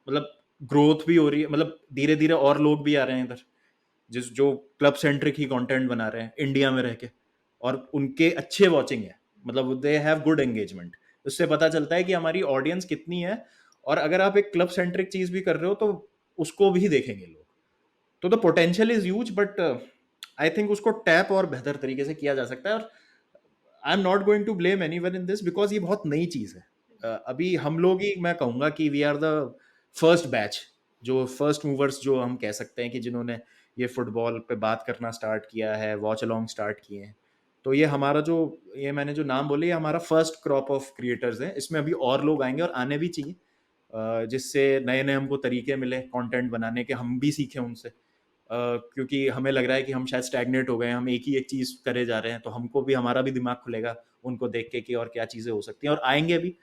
मतलब ग्रोथ भी हो रही है, मतलब धीरे धीरे और लोग भी आ रहे हैं इधर जो क्लब सेंट्रिक ही कंटेंट बना रहे हैं इंडिया में रह के, और उनके अच्छे वॉचिंग है, मतलब दे हैव गुड एंगेजमेंट। उससे पता चलता है कि हमारी ऑडियंस कितनी है, और अगर आप एक क्लब सेंट्रिक चीज भी कर रहे हो तो उसको भी देखेंगे लोग। तो the potential is huge, but I think उसको टैप और बेहतर तरीके से किया जा सकता है। और I am not going to blame anyone in this, because ये बहुत नई चीज है। अभी हम लोग ही, मैं कहूंगा कि we are the first batch, जो फर्स्ट मूवर्स जो हम कह सकते हैं कि जिन्होंने ये फुटबॉल पे बात करना स्टार्ट किया है, वॉच अलॉन्ग स्टार्ट किए हैं। तो ये हमारा जो, ये मैंने जो नाम बोले, ये हमारा फर्स्ट क्रॉप ऑफ क्रिएटर्स है। इसमें अभी और लोग आएंगे और आने भी चाहिए, जिससे नए नए हमको तरीके मिले कंटेंट बनाने के, हम भी सीखें उनसे। क्योंकि हमें लग रहा है कि हम शायद स्टैग्नेट हो गए हैं, हम एक ही एक चीज़ करे जा रहे हैं, तो हमको भी, हमारा भी दिमाग खुलेगा उनको देख के कि और क्या चीज़ें हो सकती हैं, और आएंगे भी।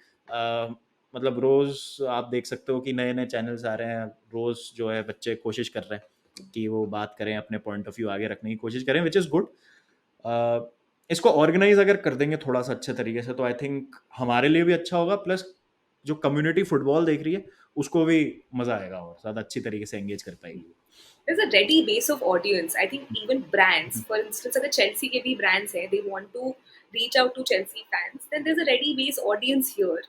मतलब रोज़ आप देख सकते हो कि नए नए चैनल्स आ रहे हैं, रोज़ जो है बच्चे कोशिश कर रहे हैं कि वो बात करें, अपने पॉइंट ऑफ व्यू आगे रखने की कोशिश करें, विच इज़ गुड। इसको ऑर्गेनाइज अगर कर देंगे थोड़ा सा अच्छे तरीके से, तो आई थिंक हमारे लिए भी अच्छा होगा, प्लस जो कम्युनिटी फुटबॉल देख रही है उसको भी मज़ा आएगा और ज़्यादा अच्छी तरीके से एंगेज कर पाएगी। There's a ready base of audience. I think even brands, for instance, अगर Chelsea के भी brands हैं, they want to reach out to Chelsea fans, then there's a ready base audience here,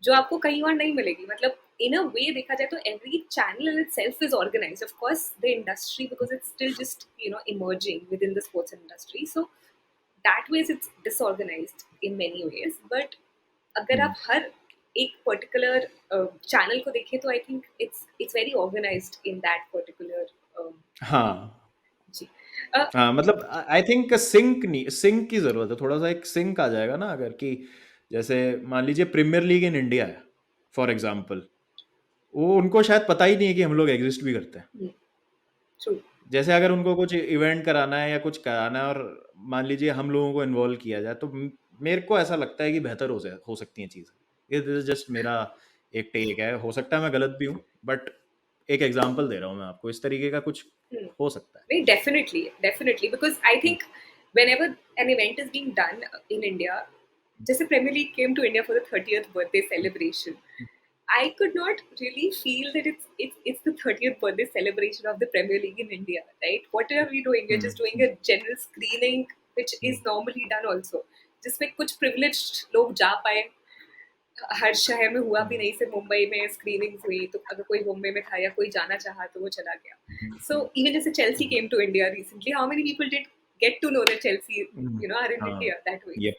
जो आपको कहीं और नहीं मिलेगी। मतलब in a way देखा जाए तो every channel in itself is organized. Of course, the industry, because it's still just emerging within the sports industry, so that ways it's disorganized in many ways. But अगर आप हर एक particular channel को देखें तो I think it's very organized in that particular हाँ जी। हाँ, मतलब आई थिंक सिंक, नहीं, सिंक की जरूरत है, थोड़ा सा एक सिंक आ जाएगा ना, अगर कि जैसे मान लीजिए प्रीमियर लीग इन इंडिया है फॉर एग्जांपल, वो उनको शायद पता ही नहीं है कि हम लोग एग्जिस्ट भी करते हैं। ट्रू। जैसे अगर उनको कुछ इवेंट कराना है या कुछ कराना है, और मान लीजिए हम लोगों को इन्वॉल्व किया जाए, तो मेरे को ऐसा लगता है कि बेहतर हो सकती हैं चीज़ें। ये दिस इज जस्ट मेरा एक टेक है, हो सकता है मैं गलत भी हूँ, बट एक एग्जांपल दे रहा हूँ मैं आपको, इस तरीके का कुछ हो सकता है। Very definitely, because I think whenever an event is being done in India, जैसे Premier League came to India for the 30th birthday celebration, I could not really feel that it's the 30th birthday celebration of the Premier League in India, right? What are we doing? We're just doing a general screening, which is normally done also, जिसमें कुछ privileged लोग जा पाए। हर शहर में हुआ भी नहीं, सिर्फ मुंबई में स्क्रीनिंग्स हुई, तो अगर कोई मुंबई में था या कोई जाना चाहा तो वो चला गया। सो इवन जैसे Chelsea came to India recently, how many people did get to know that Chelsea, are in हाँ, India that way. yep,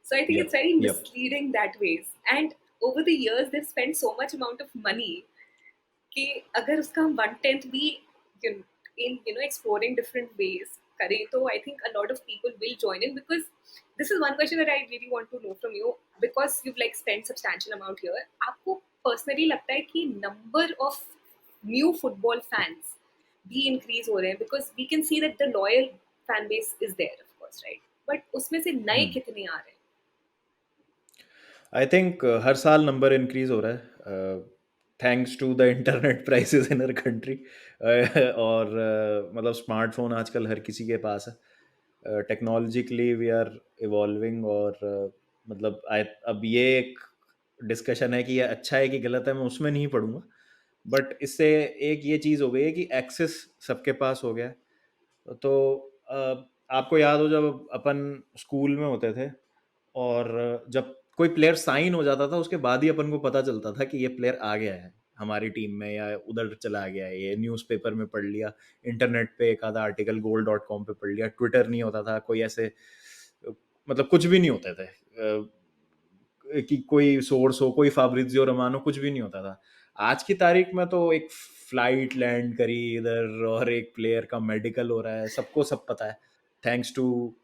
So I think it's yep, very yep. misleading that ways. And over the years, they've spent so much amount of money कि अगर उसका हम 1/10 भी in exploring different ways करें तो I think a lot of people will join in, because this is one question that I really want to know from you, because you've like spent substantial amount here. आपको personally लगता है कि number of new football fans भी increase हो रहे हैं, because we can see that the loyal fan base is there of course, right, but उसमें से नए कितने आ रहे हैं? आई थिंक हर साल नंबर इंक्रीज हो रहा है thanks to the internet prices in our country और मतलब स्मार्टफोन आजकल हर किसी के पास है टेक्नोलॉजिकली वी आर इवॉल्विंग और मतलब अब ये एक डिस्कशन है कि ये अच्छा है कि गलत है, मैं उसमें नहीं पढ़ूंगा, बट इससे एक ये चीज़ हो गई है कि एक्सेस सबके पास हो गया है। तो आपको याद हो जब अपन स्कूल में होते थे और जब कोई प्लेयर साइन हो जाता था उसके बाद ही अपन को पता चलता था कि ये प्लेयर आ गया है हमारी टीम में या उधर चला गया है, ये न्यूज़पेपर में पढ़ लिया, इंटरनेट पे एक आधा आर्टिकल goal.com पे पढ़ लिया, ट्विटर नहीं होता था, कोई ऐसे मतलब कुछ भी नहीं होते थे कि कोई सोर्स हो, कोई फाब्रिजियो रोमानो, कुछ भी नहीं होता था। आज की तारीख में तो एक फ्लाइट लैंड करी इधर और एक प्लेयर का मेडिकल हो रहा है, सबको सब पता है thanks to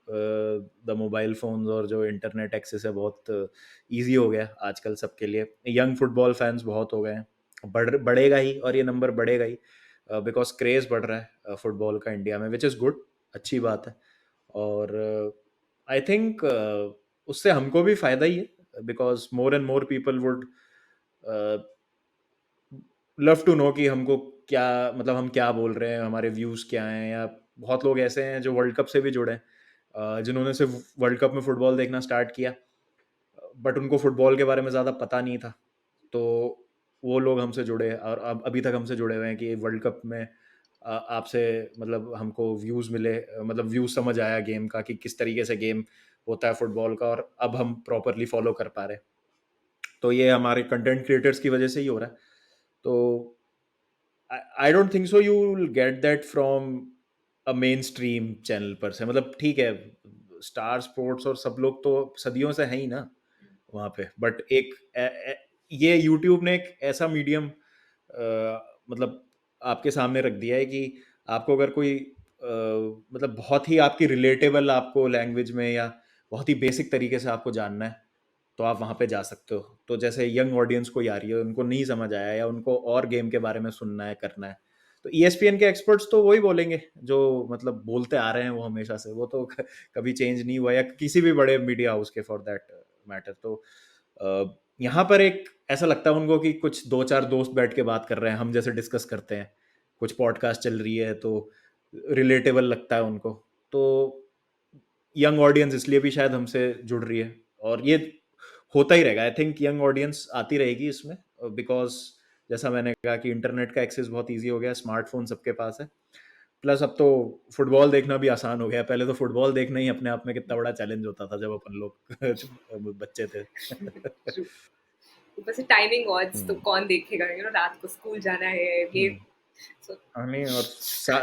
the mobile phones, और जो इंटरनेट एक्सेस है बहुत इजी हो गया आजकल सबके लिए। यंग फुटबॉल फैंस बहुत हो गए हैं, बढ़ेगा ही और ये नंबर बढ़ेगा ही बिकॉज क्रेज बढ़ रहा है फुटबॉल का इंडिया में, विच इज़ गुड, अच्छी बात है। और आई थिंक उससे हमको भी फायदा ही है because more and more people would love to know कि हमको क्या मतलब हम क्या बोल रहे हैं, हमारे व्यूज़ क्या हैं। या बहुत लोग ऐसे हैं जो वर्ल्ड कप से भी जुड़े हैं जिन्होंने सिर्फ वर्ल्ड कप में फ़ुटबॉल देखना स्टार्ट किया बट उनको फुटबॉल के बारे में ज़्यादा पता नहीं था, तो वो लोग हमसे जुड़े और अब अभी तक हमसे जुड़े हुए हैं कि वर्ल्ड कप में आपसे मतलब हमको व्यूज़ मिले, मतलब व्यूज़ समझ आया गेम का कि किस तरीके से गेम होता है फुटबॉल का, और अब हम प्रॉपरली फॉलो कर पा रहे हैं। तो ये हमारे कंटेंट क्रिएटर्स की वजह से ही हो रहा है। तो I don't think so you will get that from a main stream channel पर से। मतलब ठीक है, स्टार स्पोर्ट्स और सब लोग तो सदियों से हैं ही ना वहाँ पे, बट ये यूट्यूब ने एक ऐसा मीडियम मतलब आपके सामने रख दिया है कि आपको अगर कोई मतलब बहुत ही आपकी रिलेटेबल आपको लैंग्वेज में या बहुत ही बेसिक तरीके से आपको जानना है तो आप वहाँ पे जा सकते हो। तो जैसे यंग ऑडियंस कोई आ रही है, उनको नहीं समझ आया या उनको और गेम के बारे में सुनना है, करना है, तो ESPN के एक्सपर्ट्स तो वही बोलेंगे जो मतलब बोलते आ रहे हैं वो हमेशा से, वो तो कभी चेंज नहीं हुआ, या किसी भी बड़े मीडिया हाउस के फॉर दैट मैटर। तो यहाँ पर एक ऐसा लगता है उनको कि कुछ दो चार दोस्त बैठ के बात कर रहे हैं, हम जैसे डिस्कस करते हैं, कुछ पॉडकास्ट चल रही है तो रिलेटेबल लगता है उनको। तो यंग ऑडियंस इसलिए भी शायद हमसे जुड़ रही है और ये होता ही रहेगा। आई थिंक यंग ऑडियंस आती रहेगी इसमें बिकॉज जैसा मैंने कहा कि इंटरनेट का एक्सेस बहुत इजी हो गया, स्मार्टफोन सबके पास है, प्लस अब तो फुटबॉल देखना भी आसान हो गया। पहले तो फुटबॉल देखना ही अपने आप में कितना बड़ा चैलेंज होता था जब अपन लोग बच्चे थे। True. ऊपर से टाइमिंग ऑड्स, तो हम्म। कौन देखेगा, रात को स्कूल जाना है ये। हम्म। So, हाँ, नहीं, और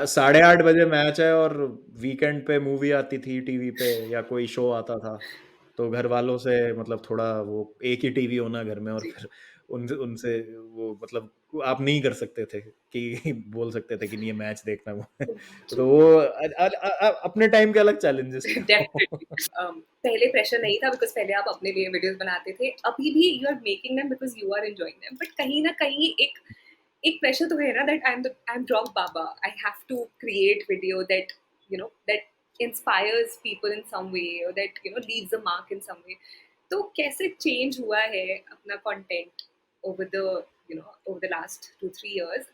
8:30 बजे मैच है और वीकेंड पे मूवी आती थी टीवी पे या कोई शो आता था, तो घर वालों से मतलब थोड़ा वो एक ही टीवी होना घर में, और जी। फिर उनसे उनसे वो मतलब आप नहीं कर सकते थे कि बोल सकते थे कि नहीं ये मैच देखना वो True. तो वो अपने टाइम के अलग चैलेंजेस थे डेफिनेटली। पहले प्रेशर नहीं था, बिकॉज पहले आप अपने लिए वीडियोस बनाते थे, अभी भी you are making them because you are enjoying them, but कहीं ना कहीं एक एक प्रेशर तो है ना, that I am Rock Baba, I have to create video that that inspires people in some way, और that leaves a mark in some way. तो कैसे चेंज हुआ है अपना content over the over the last 2-3 years,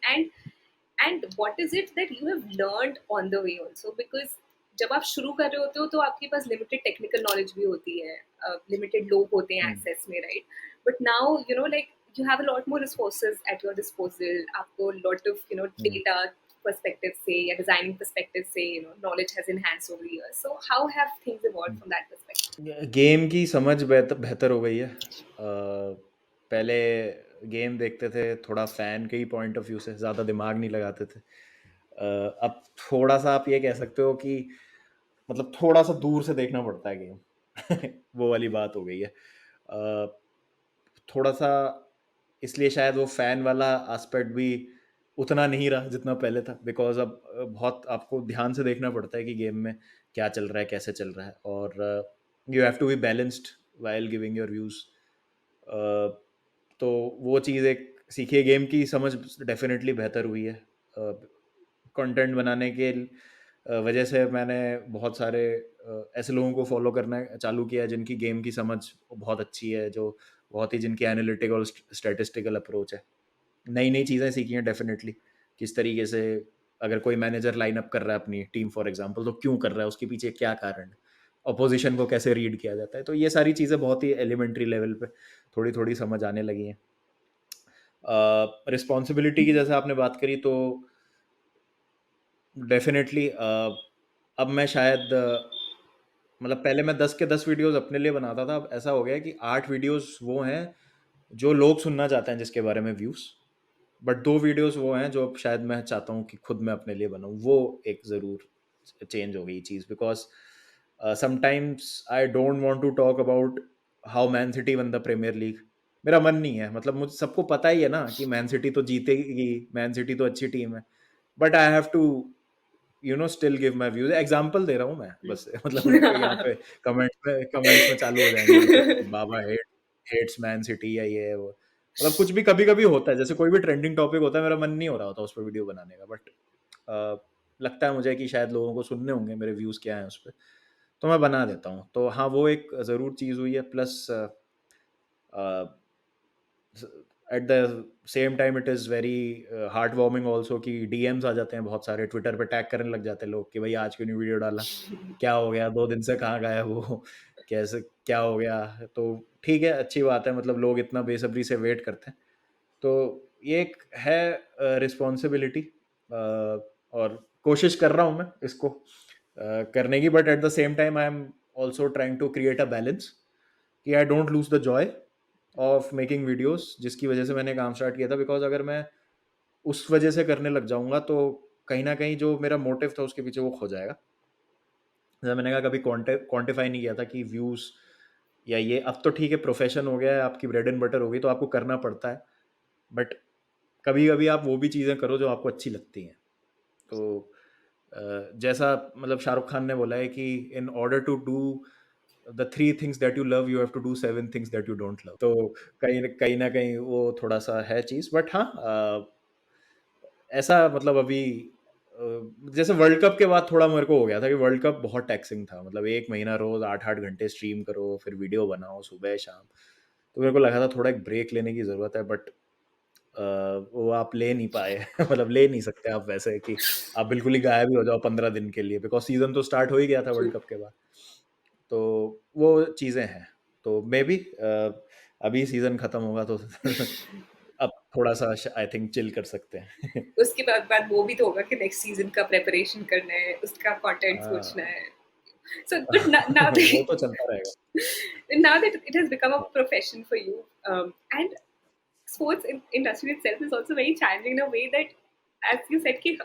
and what is it that you have learned on the way also, because जब आप शुरू कर रहे होते हो तो आपके पास लिमिटेड टेक्निकल नॉलेज भी होती है, लिमिटेड लोग होते हैं हम्म, एक्सेस में, right, but now like you have a lot more resources at your disposal, आपको lot of hmm. data perspective से या designing perspective से knowledge has enhanced over the years, so how have things evolved from that perspective? Game की समझ बेहतर बेहतर हो गई है। पहले गेम देखते थे थोड़ा फैन के ही पॉइंट ऑफ व्यू से, ज़्यादा दिमाग नहीं लगाते थे। अब थोड़ा सा आप ये कह सकते हो कि मतलब थोड़ा सा दूर से देखना पड़ता है गेम वो वाली बात हो गई है। थोड़ा सा इसलिए शायद वो फैन वाला एस्पेक्ट भी उतना नहीं रहा जितना पहले था, बिकॉज़ अब बहुत आपको ध्यान से देखना पड़ता है कि गेम में क्या चल रहा है, कैसे चल रहा है, और you have to be balanced while giving your views. तो वो चीज़ एक सीखी है, गेम की समझ डेफ़िनेटली बेहतर हुई है। कंटेंट बनाने के वजह से मैंने बहुत सारे ऐसे लोगों को फ़ॉलो करना चालू किया है जिनकी गेम की समझ बहुत अच्छी है, जो बहुत ही जिनकी एनालिटिकल और स्टैटिस्टिकल अप्रोच है। नई-नई चीज़ें सीखी हैं डेफ़िनेटली, किस तरीके से अगर कोई मैनेजर लाइन अप कर रहा है अपनी टीम फॉर एग्ज़ाम्पल, तो क्यों कर रहा है, उसके पीछे क्या कारण है? अपोज़िशन को कैसे रीड किया जाता है? तो ये सारी चीज़ें बहुत ही एलिमेंट्री लेवल पे थोड़ी-थोड़ी समझ आने लगी हैं। रिस्पॉन्सिबिलिटी की जैसे आपने बात करी, तो डेफ़िनेटली अब मैं शायद मतलब पहले मैं 10 के 10 वीडियोज़ अपने लिए बनाता था, अब ऐसा हो गया है कि 8 वीडियोज़ वो हैं, जो लोग सुनना चाहते हैं जिसके बारे में व्यूज़, बट 2 वीडियोज़ वो हैं जो अब शायद मैं चाहता हूँ कि खुद मैं अपने लिए बनाऊँ। वो एक ज़रूर चेंज हो गई चीज़, because sometimes I don't want to talk about how Man City won the Premier League. मेरा मन नहीं है, मतलब मुझे सबको पता ही है ना कि मैन सिटी तो जीतेगी, मैन सिटी तो अच्छी टीम है। But I have to still give my views. Example दे रहा हूँ मैं बस। मतलब यहाँ पे कमेंट्स में चालू हो जाएंगे लोग कि बाबा हेट्स मैन सिटी या ये है वो। मतलब कुछ भी कभी कभी होता है, जैसे कोई भी ट्रेंडिंग टॉपिक होता है, मेरा मन नहीं हो रहा होता उस पर वीडियो बनाने का, बट लगता है मुझे कि शायद लोगों को सुनने होंगे मेरे व्यूज क्या हैं उस पर, तो मैं बना देता हूँ। तो हाँ, वो एक ज़रूर चीज़ हुई है। Plus eight the same time it is very heart warming also कि डीएम्स आ जाते हैं बहुत सारे, ट्विटर पे टैग करने लग जाते हैं लोग कि भाई आज क्यों नहीं वीडियो डाला, क्या हो गया, 2 दिन से कहाँ गायब हो, कैसे क्या हो गया। तो ठीक है, अच्छी बात है, मतलब लोग इतना बेसब्री से वेट करते हैं। तो ये एक है रिस्पॉन्सिबिलिटी, और कोशिश कर रहा हूँ मैं इसको करने की, but at the same time I am also trying to create a balance कि I don't lose the joy of making videos, जिसकी वजह से मैंने काम स्टार्ट किया था। बिकॉज अगर मैं उस वजह से करने लग जाऊंगा तो कहीं ना कहीं जो मेरा मोटिव था उसके पीछे वो खो जाएगा। जैसा मैंने कहा, कभी क्वांटिफाई नहीं किया था कि व्यूज या ये, अब तो ठीक है, प्रोफेशन हो गया है, आपकी ब्रेड एंड बटर हो गई, तो आपको करना पड़ता है। बट कभी कभी आप वो भी चीज़ें करो जो आपको अच्छी लगती हैं। तो जैसा मतलब शाहरुख खान ने बोला है कि in order to do the 3 things that you love, you have to do 7 things that you don't love. तो कहीं ना कहीं वो थोड़ा सा है चीज़। बट हाँ, ऐसा मतलब अभी जैसे वर्ल्ड कप के बाद थोड़ा मेरे को हो गया था कि वर्ल्ड कप बहुत टैक्सिंग था, मतलब 1 महीना रोज 8-8 घंटे स्ट्रीम करो, फिर वीडियो बनाओ सुबह शाम। तो मेरे को लगा था थोड़ा एक ब्रेक लेने की ज़रूरत है, बट वो आप ले नहीं पाए। मतलब ले नहीं सकते आप वैसे कि आप बिल्कुल ही गायब ही हो जाओ 15 दिन के लिए, बिकॉज सीजन तो स्टार्ट हो ही गया था वर्ल्ड कप के बाद। तो वो चीज़ें हैं। तो मे बी अभी सीजन खत्म होगा तो अब थोड़ा सा आई थिंक चिल कर सकते हैं। उसके बाद वो भी तो होगा कि नेक्स्ट सीजन का प्रिपरेशन करना है, उसका कंटेंट सोचना हाँ, है। So, but now वो तो चलता रहेगा। now that it has become a profession for you, and sports industry itself is also very challenging in a way that, as you said, कि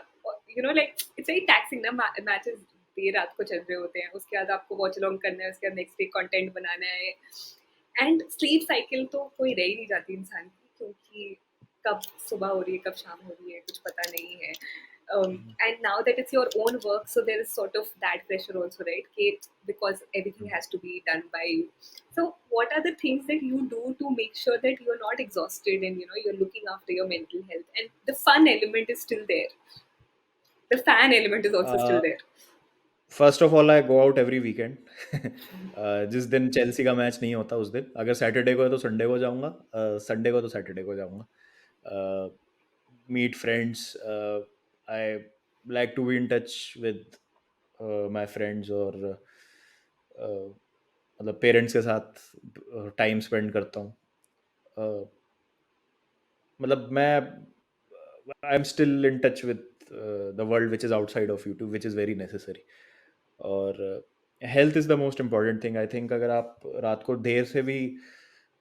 like it's very taxing ना, matches देर रात को चल रहे होते हैं, उसके बाद आपको वॉच अलॉन्ग करना है, उसके बाद नेक्स्ट डे कंटेंट बनाना है, एंड स्लीप साइकिल तो कोई रह ही नहीं जाती इंसान की, क्योंकि कब सुबह हो रही है कब शाम हो रही है कुछ पता नहीं है. And now that it's your own work, so there is sort of that pressure also, right? Because everything has to be done by you. So what are the things that you do to make sure that you're not exhausted and you're looking after your mental health, and the fun element is still there, the fan element is also still there? First of all I go out every weekend. जिस दिन Chelsea का match नहीं होता उस दिन, अगर Saturday को है तो संडे को जाऊंगा, संडे को तो सैटरडे को जाऊंगा। Meet friends, I like to be in touch with my friends, और मतलब पेरेंट्स के साथ टाइम स्पेंड करता हूँ। मतलब मैं I am still in touch with the world which is outside of YouTube, which is very necessary. और health is the most important thing I think. अगर आप रात को देर से भी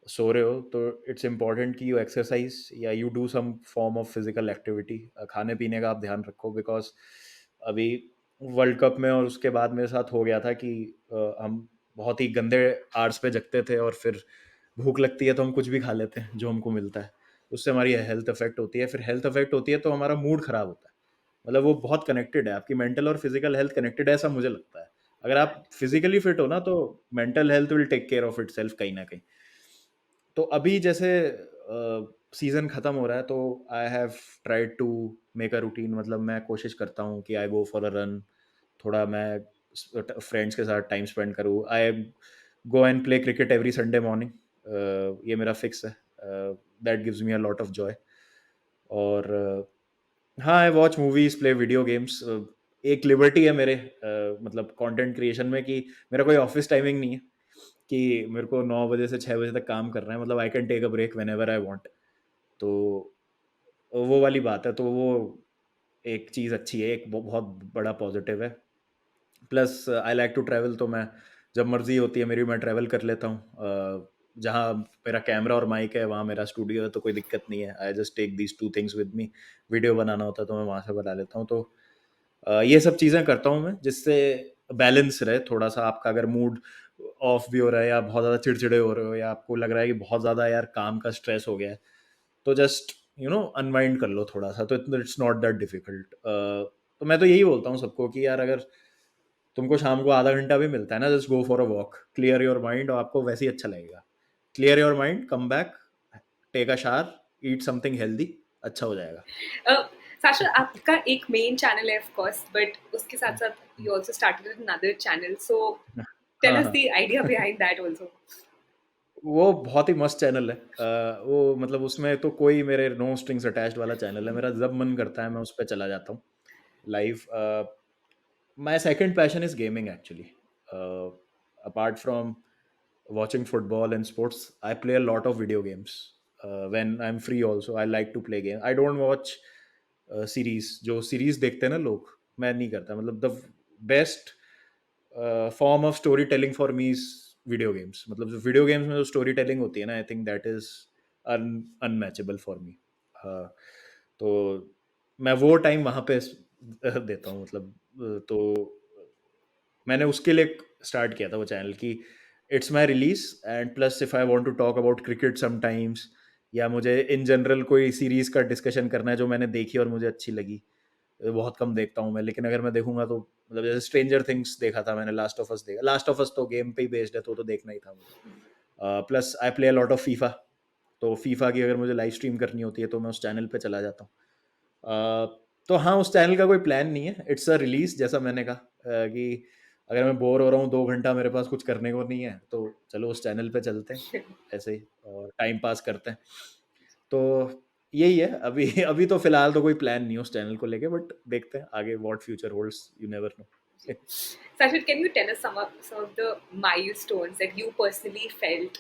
सो रहे हो तो इट्स इम्पॉर्टेंट कि यू एक्सरसाइज या you do some form of physical activity. खाने पीने का आप ध्यान रखो, बिकॉज अभी वर्ल्ड कप में और उसके बाद मेरे साथ हो गया था कि हम बहुत ही गंदे आर्स पे जगते थे, और फिर भूख लगती है तो हम कुछ भी खा लेते हैं जो हमको मिलता है। उससे हमारी हेल्थ अफेक्ट होती है, फिर हेल्थ अफेक्ट होती है तो हमारा मूड खराब होता है। मतलब वो बहुत कनेक्टेड है, आपकी मेंटल और फिजिकल हेल्थ कनेक्टेड है, ऐसा मुझे लगता है। अगर आप फिजिकली फिट हो ना, तो mental health will take care of itself कहीं ना कहीं। तो अभी जैसे सीजन खत्म हो रहा है, तो I have tried to make a routine. मतलब मैं कोशिश करता हूँ कि आई गो फॉर अ रन, थोड़ा मैं फ्रेंड्स के साथ टाइम स्पेंड करूँ। I go and play cricket every Sunday morning, ये मेरा फिक्स है। That gives me a lot of joy. और हाँ, I watch movies, play video games. एक लिबर्टी है मेरे मतलब कंटेंट क्रिएशन में, कि मेरा कोई ऑफिस टाइमिंग नहीं है कि मेरे को 9 बजे से 6 बजे तक काम करना है। मतलब I can take a break whenever I want. तो वो वाली बात है, तो वो एक चीज़ अच्छी है, एक बहुत बड़ा पॉजिटिव है। Plus I like to travel, तो मैं जब मर्जी होती है मेरी, मैं ट्रैवल कर लेता हूँ। जहाँ मेरा कैमरा और माइक है वहाँ मेरा स्टूडियो है, तो कोई दिक्कत नहीं है। I just take these two things with me. Video बनाना होता है तो मैं वहाँ से बना लेता हूँ। तो ये सब चीज़ें करता हूँ मैं, जिससे बैलेंस रहे थोड़ा सा। आपका अगर मूड ऑफ भी हो रहा है, या बहुत ज़्यादा चिड़चिड़े हो रहे हो, या आपको लग रहा है कि बहुत ज़्यादा यार काम का स्ट्रेस हो गया है, तो जस्ट अनवाइंड कर लो थोड़ा सा, तो इट्स नॉट दैट डिफिकल्ट। तो मैं तो यही बोलता हूँ सबको कि यार, अगर तुमको शाम को आधा घंटा भी मिलता है ना, just go for a walk, clear your mind, और आपको वैसे ही अच्छा लगेगा। Clear your mind, come back, take a shower, eat something healthy, अच्छा हो जाएगा। साशा, आपका एक मेन चैनल है ऑफ कोर्स, बट उसके साथ साथ you also started another channel, so tell हाँ अस द हाँ, आइडिया बिहाइंड दैट आल्सो। वो बहुत ही मस्त चैनल है। वो मतलब उसमें तो कोई मेरे नो स्ट्रिंग्स अटैच्ड वाला चैनल है। मेरा जब मन करता है मैं उस पर चला जाता हूँ live. My second passion is gaming actually. Apart from watching football and sports, I play a lot of video games. When I'm free also, I like to play game. I don't watch series. जो series देखते हैं ना लोग, मैं नहीं करता। मतलब the best form of storytelling for me is video games. मतलब जो video games में जो storytelling होती है ना, I think that is unmatchable for me. तो मैं वो टाइम वहाँ पे देता हूँ। मतलब तो मैंने उसके लिए स्टार्ट किया था वो चैनल, की it's my release, and plus if I want to talk about cricket sometimes, या मुझे इन जनरल कोई सीरीज का डिस्कशन करना है जो मैंने देखी और मुझे अच्छी लगी। बहुत कम देखता हूँ मैं, लेकिन अगर मैं देखूंगा तो मतलब जैसे स्ट्रेंजर थिंग्स देखा था मैंने, लास्ट ऑफ अस देखा। लास्ट ऑफ अस तो गेम पे ही बेस्ड है, तो देखना ही था मुझे। Plus I play a lot of FIFA, तो फीफा की अगर मुझे लाइव स्ट्रीम करनी होती है तो मैं उस चैनल पे चला जाता हूँ। तो हाँ, उस चैनल का कोई प्लान नहीं है, इट्स अ रिलीज। जैसा मैंने कहा कि अगर मैं बोर हो रहा हूँ 2 घंटा, मेरे पास कुछ करने को नहीं है, तो चलो उस चैनल पे चलते हैं ऐसे ही, और टाइम पास करते हैं। तो यही है अभी। अभी तो फिलहाल तो कोई प्लान नहीं है उस चैनल को लेके, बट देखते हैं आगे what future holds, you never know. Sachin, can you tell us some of the milestones that you personally felt,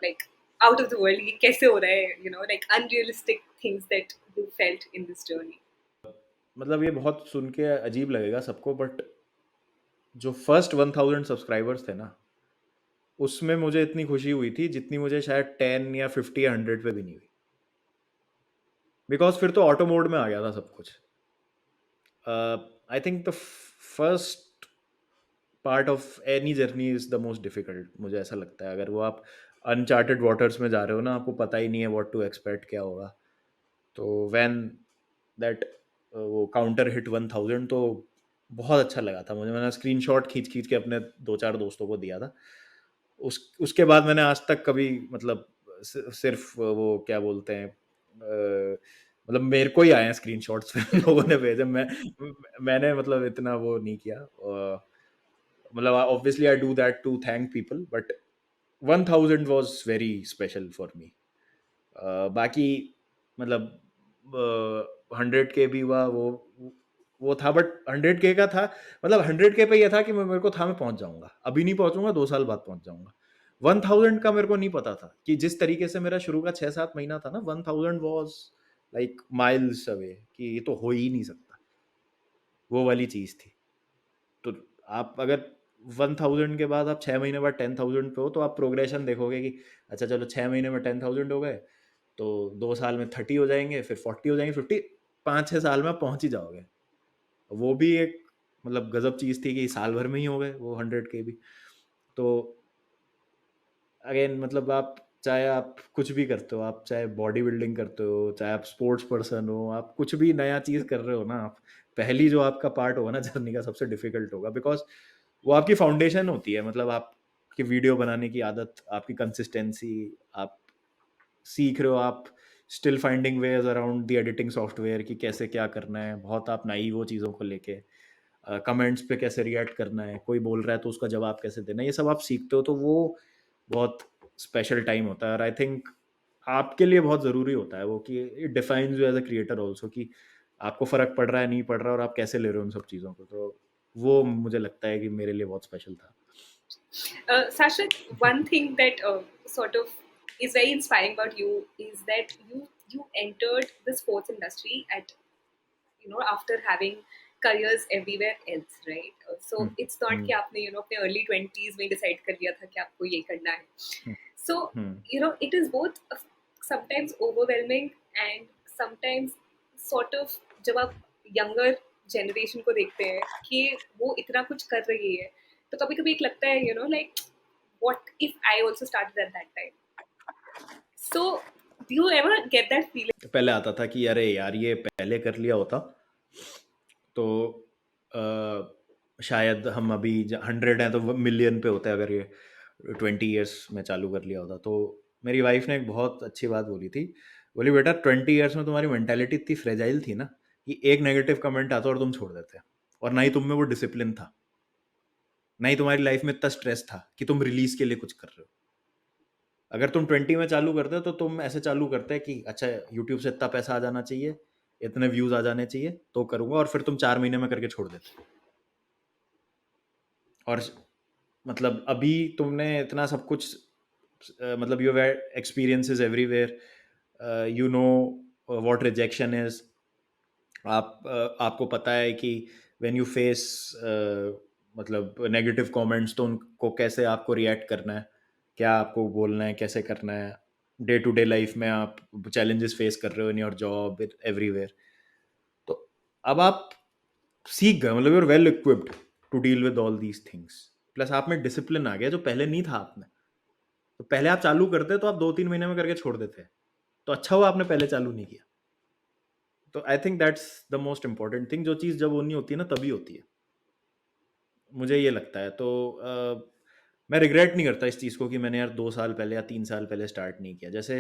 like out of the world? ये कैसे हो रहा है, like unrealistic things that you felt in this journey? मतलब ये बहुत सुन के अजीब लगेगा सबको, बट जो फर्स्ट 1000 सब्सक्राइबर्स थे ना, उसमें मुझे इतनी खुशी हुई थी जितनी मुझे शायद 10 या 50 या 100 पे भी नहीं हुई। बिकॉज फिर तो ऑटो मोड में आ गया था सब कुछ। I think the first part of any journey is the most difficult, मुझे ऐसा लगता है। अगर वो आप अनचार्टेड वाटर्स में जा रहे हो ना, आपको पता ही नहीं है व्हाट टू एक्सपेक्ट, क्या होगा। तो व्हेन दैट वो काउंटर हिट 1000, तो बहुत अच्छा लगा था मुझे। मैंने स्क्रीनशॉट खींच खींच के अपने 2-4 दोस्तों को दिया था। उसके बाद मैंने आज तक कभी मतलब सिर्फ वो क्या बोलते हैं, मतलब मेरे को ही आए हैं स्क्रीनशॉट्स लोगों ने भेजे। मैंने मतलब इतना वो नहीं किया। मतलब obviously I do that to thank people, but 1000 was very special for me. बाकी मतलब 100K भी हुआ, वो था, बट 100K का था। मतलब 100K पे ये था कि मेरे को था मैं पहुंच जाऊंगा, अभी नहीं पहुंचूंगा, 2 साल बाद पहुंच जाऊंगा। 1000 का मेरे को नहीं पता था कि जिस तरीके से मेरा शुरू का 6-7 महीना था ना, 1000 वॉज लाइक माइल्स अवे, कि ये तो हो ही नहीं सकता। वो वाली चीज थी। तो आप अगर 1000 के बाद आप 6 महीने बाद 10,000 पे हो, तो आप प्रोग्रेशन देखोगे कि अच्छा चलो 6 महीने में 10,000 हो गए, तो 2 साल में 30 हो जाएंगे, फिर 40 हो जाएंगे, 50, 5-6 साल में आप पहुंच ही जाओगे। वो भी एक मतलब गजब चीज थी कि साल भर में ही हो गए वो 100K भी। तो अगेन मतलब आप चाहे आप कुछ भी करते हो, आप चाहे बॉडी बिल्डिंग करते हो, चाहे आप स्पोर्ट्स पर्सन हो, आप कुछ भी नया चीज़ कर रहे हो ना, आप पहली जो आपका पार्ट होगा ना जर्नी का सबसे डिफिकल्ट होगा, बिकॉज़ वो आपकी फाउंडेशन होती है। मतलब आपकी वीडियो बनाने की आदत, आपकी कंसिस्टेंसी, आप सीख रहे हो, आप still finding veg around the editing software कि कैसे क्या करना है। बहुत आप नाइव हो चीज़ों को लेके, कमेंट्स पे कैसे रिएक्ट करना है, कोई बोल रहा है तो उसका जवाब कैसे देना है, ये सब आप सीखते हो। तो वो बहुत स्पेशल टाइम होता है, और आई थिंक आपके लिए बहुत ज़रूरी होता है वो, कि it defines you as a creator also, कि आपको फ़र्क पड़ रहा है नहीं पड़ रहा है, और आप कैसे ले रहे हो उन सब चीज़ों को। तो वो मुझे लगता है कि मेरे लिए बहुत स्पेशल था। Sasha, one thing that sort of is very inspiring about you is that you entered the sports industry at, you know, after having careers everywhere else, right? So hmm, it's not हम्म, कि आपने, you know, अपने early 20s में decide कर लिया था कि आपको ये करना है. हम्म, So, hmm. you know, it is both sometimes overwhelming and sometimes sort of, जब आप younger generation को देखते हैं कि वो इतना कुछ कर रही है, तो कभी कभी एक लगता है, you know, like what if I also started at that time? So do you ever get that feeling? पहले आता था कि अरे यार ये पहले कर लिया होता तो शायद हम अभी 100 हैं तो मिलियन पे होते, अगर ये 20 ईयर्स में चालू कर लिया होता। तो मेरी वाइफ ने एक बहुत अच्छी बात बोली थी, बोली बेटा 20 ईयर्स में तुम्हारी मेंटालिटी इतनी फ्रेजाइल थी ना, कि एक नेगेटिव कमेंट आता और तुम छोड़ देते, और ना ही तुम में वो डिसिप्लिन था, ना ही तुम्हारी लाइफ में इतना स्ट्रेस था कि तुम रिलीज के लिए कुछ कर रहे हो। अगर तुम 20 में चालू करते तो तुम ऐसे चालू करते कि अच्छा यूट्यूब से इतना पैसा आ जाना चाहिए, इतने व्यूज आ जाने चाहिए तो करूंगा, और फिर तुम 4 महीने में करके छोड़ देते। और मतलब अभी तुमने इतना सब कुछ, मतलब you have experiences everywhere, you know what rejection is. आपको पता है कि व्हेन यू फेस मतलब नेगेटिव कमेंट्स तो उनको कैसे आपको रिएक्ट करना है, क्या आपको बोलना है, कैसे करना है। डे टू डे लाइफ में आप चैलेंजेस फेस कर रहे हो इन योर जॉब एवरीवेयर। तो अब आप सीख गए, मतलब you're well equipped to deal with all these things. Plus आप में डिसिप्लिन आ गया जो पहले नहीं था आप में। तो पहले आप चालू करते तो आप 2-3 महीने में करके छोड़ देते, तो अच्छा हुआ आपने पहले चालू नहीं किया। तो I think that's the most important thing. जो चीज़ जब होनी होती है ना तभी होती है, मुझे ये लगता है। तो मैं रिग्रेट नहीं करता इस चीज़ को कि मैंने यार 2 साल पहले या 3 साल पहले स्टार्ट नहीं किया। जैसे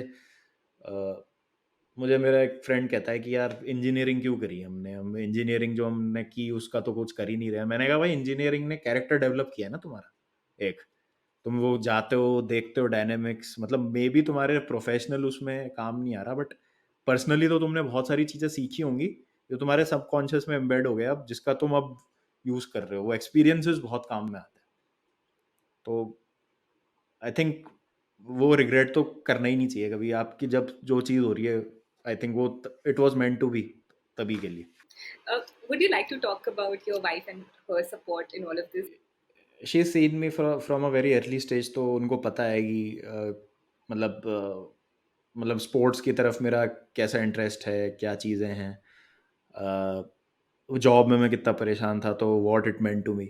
मुझे मेरा एक फ्रेंड कहता है कि यार इंजीनियरिंग क्यों करी हमने, हम इंजीनियरिंग जो हमने की उसका तो कुछ कर ही नहीं रहे। मैंने कहा भाई इंजीनियरिंग ने कैरेक्टर डेवलप किया है ना तुम्हारा। एक तुम वो जाते हो देखते हो डायनेमिक्स, मतलब मे बी तुम्हारे प्रोफेशनल उसमें काम नहीं आ रहा, बट पर्सनली तो तुमने बहुत सारी चीज़ें सीखी होंगी जो तुम्हारे सबकॉन्शियस में एम्बेड हो गया अब, जिसका तुम अब यूज़ कर रहे हो। वो एक्सपीरियंसेस बहुत काम में आते हैं। तो आई थिंक वो रिग्रेट तो करना ही नहीं चाहिए कभी आपकी, जब जो चीज़ हो रही है। आई थिंक वो it was meant to be तभी के लिए। Would you like to talk about your wife and her support in all of this? She scene me from a very early stage. तो उनको पता है कि मतलब मतलब स्पोर्ट्स की तरफ मेरा कैसा इंटरेस्ट है, क्या चीज़ें हैं। जॉब में मैं कितना परेशान था, तो what it meant to me.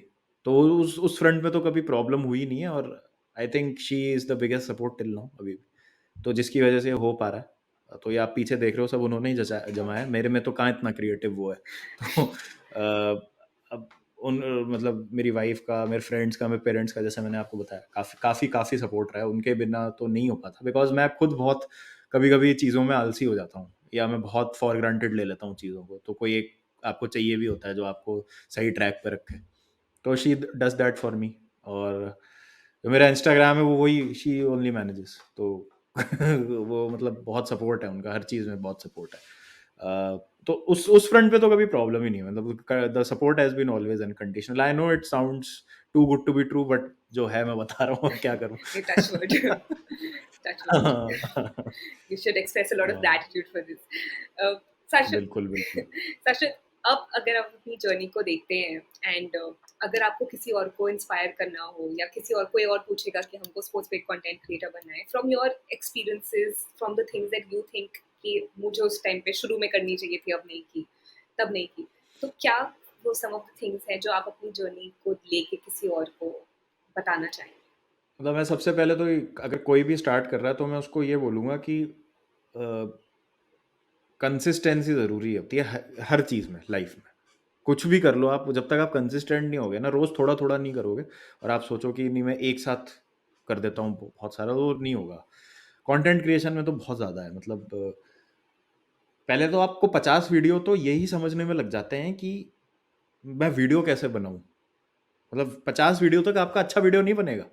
तो उस फ्रंट में तो कभी प्रॉब्लम हुई नहीं है, और I think she is the biggest support till now अभी भी। तो जिसकी वजह से हो पा रहा है। तो ये आप पीछे देख रहे हो सब उन्होंने ही जमाया है, मेरे में तो कहाँ इतना क्रिएटिव वो है। तो अब उन मतलब मेरी वाइफ का, मेरे फ्रेंड्स का, मेरे पेरेंट्स का, जैसे मैंने आपको बताया, काफ़ी काफ़ी काफ़ी सपोर्ट रहा है। उनके बिना तो नहीं हो पाता, बिकॉज मैं खुद बहुत कभी कभी चीज़ों में आलसी हो जाता हूँ, या मैं बहुत फॉर ग्रांटेड ले लेता हूँ चीज़ों को। तो कोई एक आपको चाहिए भी होता है जो आपको सही ट्रैक पे रखे। तो she does that for me. और जो मेरा इंस्टाग्राम है वो वही शी ओनली मैनेजेस। तो वो मतलब बहुत सपोर्ट है उनका, हर चीज़ में बहुत सपोर्ट है। तो उस फ्रंट पे तो कभी प्रॉब्लम ही नहीं है। मतलब the support has been always unconditional. I know it sounds too good to be true, but जो है मैं बता रहा हूँ, अब क्या करूँ। Okay, touch wood. Touch wood. You should express a lot of gratitude for this. Sasha, बिल्कुल बिल्कुल। Sasha, अब अगर आप अपनी जर्नी को देखते हैं एंड अगर आपको किसी और को इंस्पायर करना हो या किसी और कोई और पूछेगा कि हमको स्पोर्ट्स पे कंटेंट क्रिएटर बनना है, from your experiences, from the things that you think कि मुझे उस टाइम पे शुरू में करनी चाहिए थी, अब नहीं की, तब नहीं की, तो क्या वो सम ऑफ द थिंग्स हैं जो आप अपनी जर्नी को लेके किसी और को बताना चाहेंगे? मतलब मैं सबसे पहले तो अगर कोई भी स्टार्ट कर रहा है तो मैं उसको ये बोलूँगा कि कंसिस्टेंसी ज़रूरी होती है हर चीज़ में लाइफ में। कुछ भी कर लो आप, जब तक आप कंसिस्टेंट नहीं होगे ना, रोज़ थोड़ा-थोड़ा नहीं करोगे और आप सोचो कि नहीं मैं एक साथ कर देता हूँ बहुत सारा, वो नहीं होगा। कंटेंट क्रिएशन में तो बहुत ज़्यादा है, मतलब पहले तो आपको 50 वीडियो तो यही समझने में लग जाते हैं कि मैं वीडियो कैसे बनाऊँ? मतलब 50 वीडियो तक आपका अच्छा वीडियो नहीं बनेगा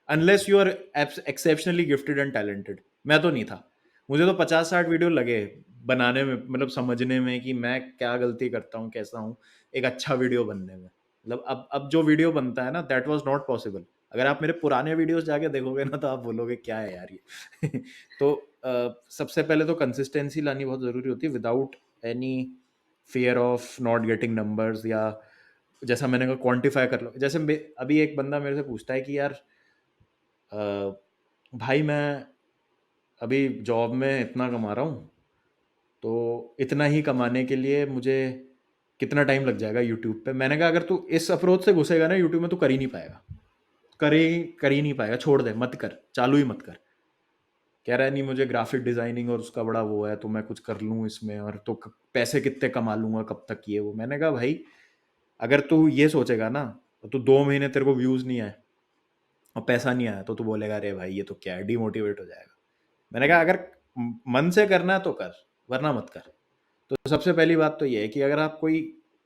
unless you are exceptionally gifted and talented. मैं तो नहीं था, मुझे तो 50-60 वीडियो लगे बनाने में, मतलब समझने में कि मैं क्या गलती करता हूँ, कैसा हूँ एक अच्छा वीडियो बनने में। मतलब अब जो वीडियो बनता है ना, दैट वाज नॉट पॉसिबल। अगर आप मेरे पुराने वीडियोस जाके देखोगे ना तो आप बोलोगे क्या है यार ये। तो सबसे पहले तो कंसिस्टेंसी लानी बहुत ज़रूरी होती है without any fear of not getting numbers, या जैसा मैंने कहा क्वांटिफाई कर लो। जैसे अभी एक बंदा मेरे से पूछता है कि यार भाई मैं अभी जॉब में इतना कमा रहा हूँ, तो इतना ही कमाने के लिए मुझे कितना टाइम लग जाएगा यूट्यूब पे। मैंने कहा अगर तू इस अप्रोच से घुसेगा ना यूट्यूब में, तो कर ही नहीं पाएगा, कर ही नहीं पाएगा, छोड़ दे, मत कर, चालू ही मत कर। कह रहा है नहीं मुझे ग्राफिक डिजाइनिंग और उसका बड़ा वो है, तो मैं कुछ कर लूँ इसमें, और तो पैसे कितने कमा लूंगा कब तक, ये वो। मैंने कहा भाई अगर तू ये सोचेगा ना, तो 2 महीने तेरे को व्यूज नहीं आए और पैसा नहीं आया, तो तू बोलेगा अरे भाई ये तो क्या है, डिमोटिवेट हो जाएगा। मैंने कहा अगर मन से करना है तो कर, वरना मत कर। तो सबसे पहली बात तो ये है कि अगर आप कोई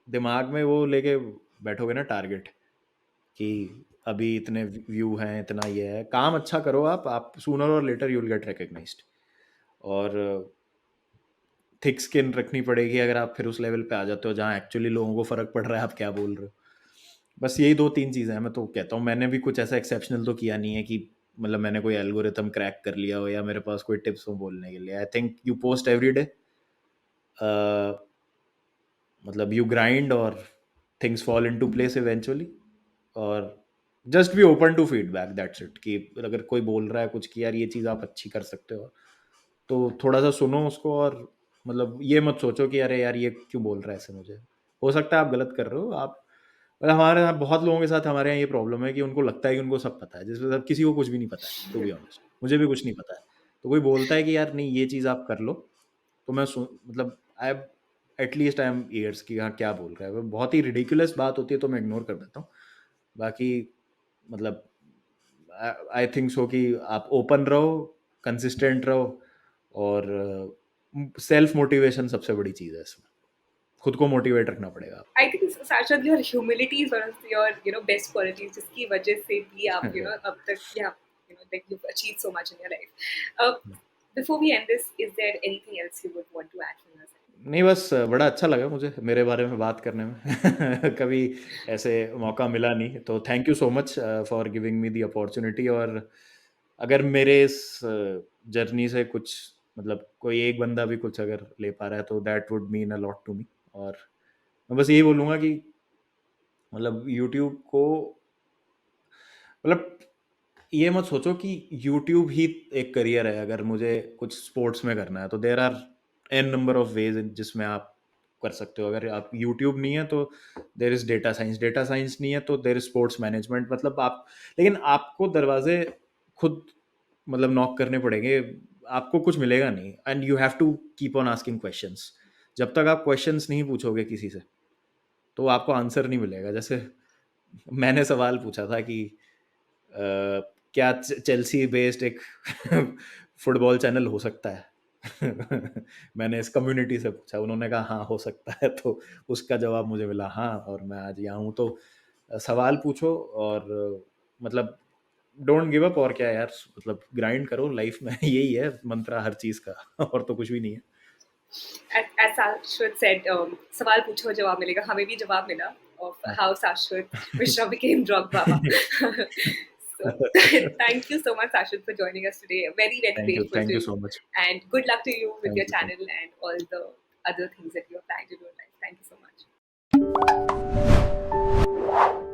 दिमाग में वो लेके बैठोगे ना टारगेट, कि अभी इतने व्यू हैं, इतना ये है, काम अच्छा करो आप सूनर और later you will get recognised. और थिक स्किन रखनी पड़ेगी अगर आप फिर उस लेवल पे आ जाते हो जहाँ एक्चुअली लोगों को फर्क पड़ रहा है आप क्या बोल रहे हो। बस यही 2-3 चीज़ें हैं। मैं तो कहता हूँ मैंने भी कुछ ऐसा एक्सेप्शनल तो किया नहीं है कि मतलब मैंने कोई एल्गोरिथम क्रैक कर लिया हो या मेरे पास कोई टिप्स हो बोलने के लिए। I think you post every day, मतलब यू ग्राइंड और things fall into place eventually. और just be open to feedback, that's it. कि अगर कोई बोल रहा है कुछ कि यार ये चीज़ आप अच्छी कर सकते हो, तो थोड़ा सा सुनो उसको। और मतलब ये मत सोचो कि अरे यार ये क्यों बोल रहा है ऐसे, मुझे हो सकता है आप गलत कर रहे हो। आप मतलब हमारे यहाँ बहुत लोगों के साथ हमारे यहाँ ये प्रॉब्लम है कि उनको लगता है कि उनको सब पता है, जिस वजह से किसी को कुछ भी नहीं पता है। टू बी ऑनेस्ट मुझे भी कुछ नहीं पता है, तो कोई बोलता है कि यार नहीं ये चीज़ आप कर लो, तो मैं सुन, मतलब I at least I am years कि हाँ क्या बोल रहा है। वो बहुत ही रिडिकुलस बात होती है तो मैं इग्नोर कर देता हूँ। बाकी मतलब आई थिंक सो कि आप ओपन रहो, कंसिस्टेंट रहो, और सेल्फ मोटिवेशन सबसे बड़ी चीज़ है इसमें। खुद को मोटिवेट रखना पड़ेगा I think Sashad, your humility is one of your best qualities जिसकी वजह से भी आप आपको। अब तक like you've achieved so much in your life. Uh, before we end this, is there anything else you would want to add from your side? नहीं बस बड़ा अच्छा लगा मुझे मेरे बारे में बात करने में। कभी ऐसे मौका मिला नहीं, तो thank you so much for giving me the opportunity. और अगर मेरे इस जर्नी से कुछ, मतलब कोई एक बंदा भी कुछ अगर ले पा रहा है, तो that would mean a lot to me. और मैं बस यही बोलूँगा कि मतलब यूट्यूब को, मतलब ये मत सोचो कि यूट्यूब ही एक करियर है। अगर मुझे कुछ स्पोर्ट्स में करना है तो there are n number of ways जिसमें आप कर सकते हो। अगर आप यूट्यूब नहीं है तो देर इज डेटा साइंस नहीं है तो देर इज स्पोर्ट्स मैनेजमेंट। मतलब आप, लेकिन आपको दरवाजे खुद मतलब नॉक करने पड़ेंगे, आपको कुछ मिलेगा नहीं। And you have to keep on asking questions. जब तक आप क्वेश्चंस नहीं पूछोगे किसी से, तो आपको आंसर नहीं मिलेगा। जैसे मैंने सवाल पूछा था कि क्या चेल्सी बेस्ड एक फुटबॉल चैनल हो सकता है? मैंने इस कम्युनिटी से पूछा, उन्होंने कहा हाँ हो सकता है। तो उसका जवाब मुझे मिला हाँ, और मैं आज यहाँ हूँ। तो सवाल पूछो और मतलब डोंट गिव अप। और क्या यार, मतलब ग्राइंड करो लाइफ में। यही है मंत्रा हर चीज़ का। और तो कुछ भी नहीं है। As Shashwat said, सवाल पूछो जवाब मिलेगा. हमें भी जवाब मिला of हाँ। how Shashwat Mishra became drug baba. So thank you so much, Shashwat, for joining us today. Very, very grateful thank to you you. So much. And good luck to you with thank your you so channel and all the other things that you're planning to do in life. Thank you so much. Much.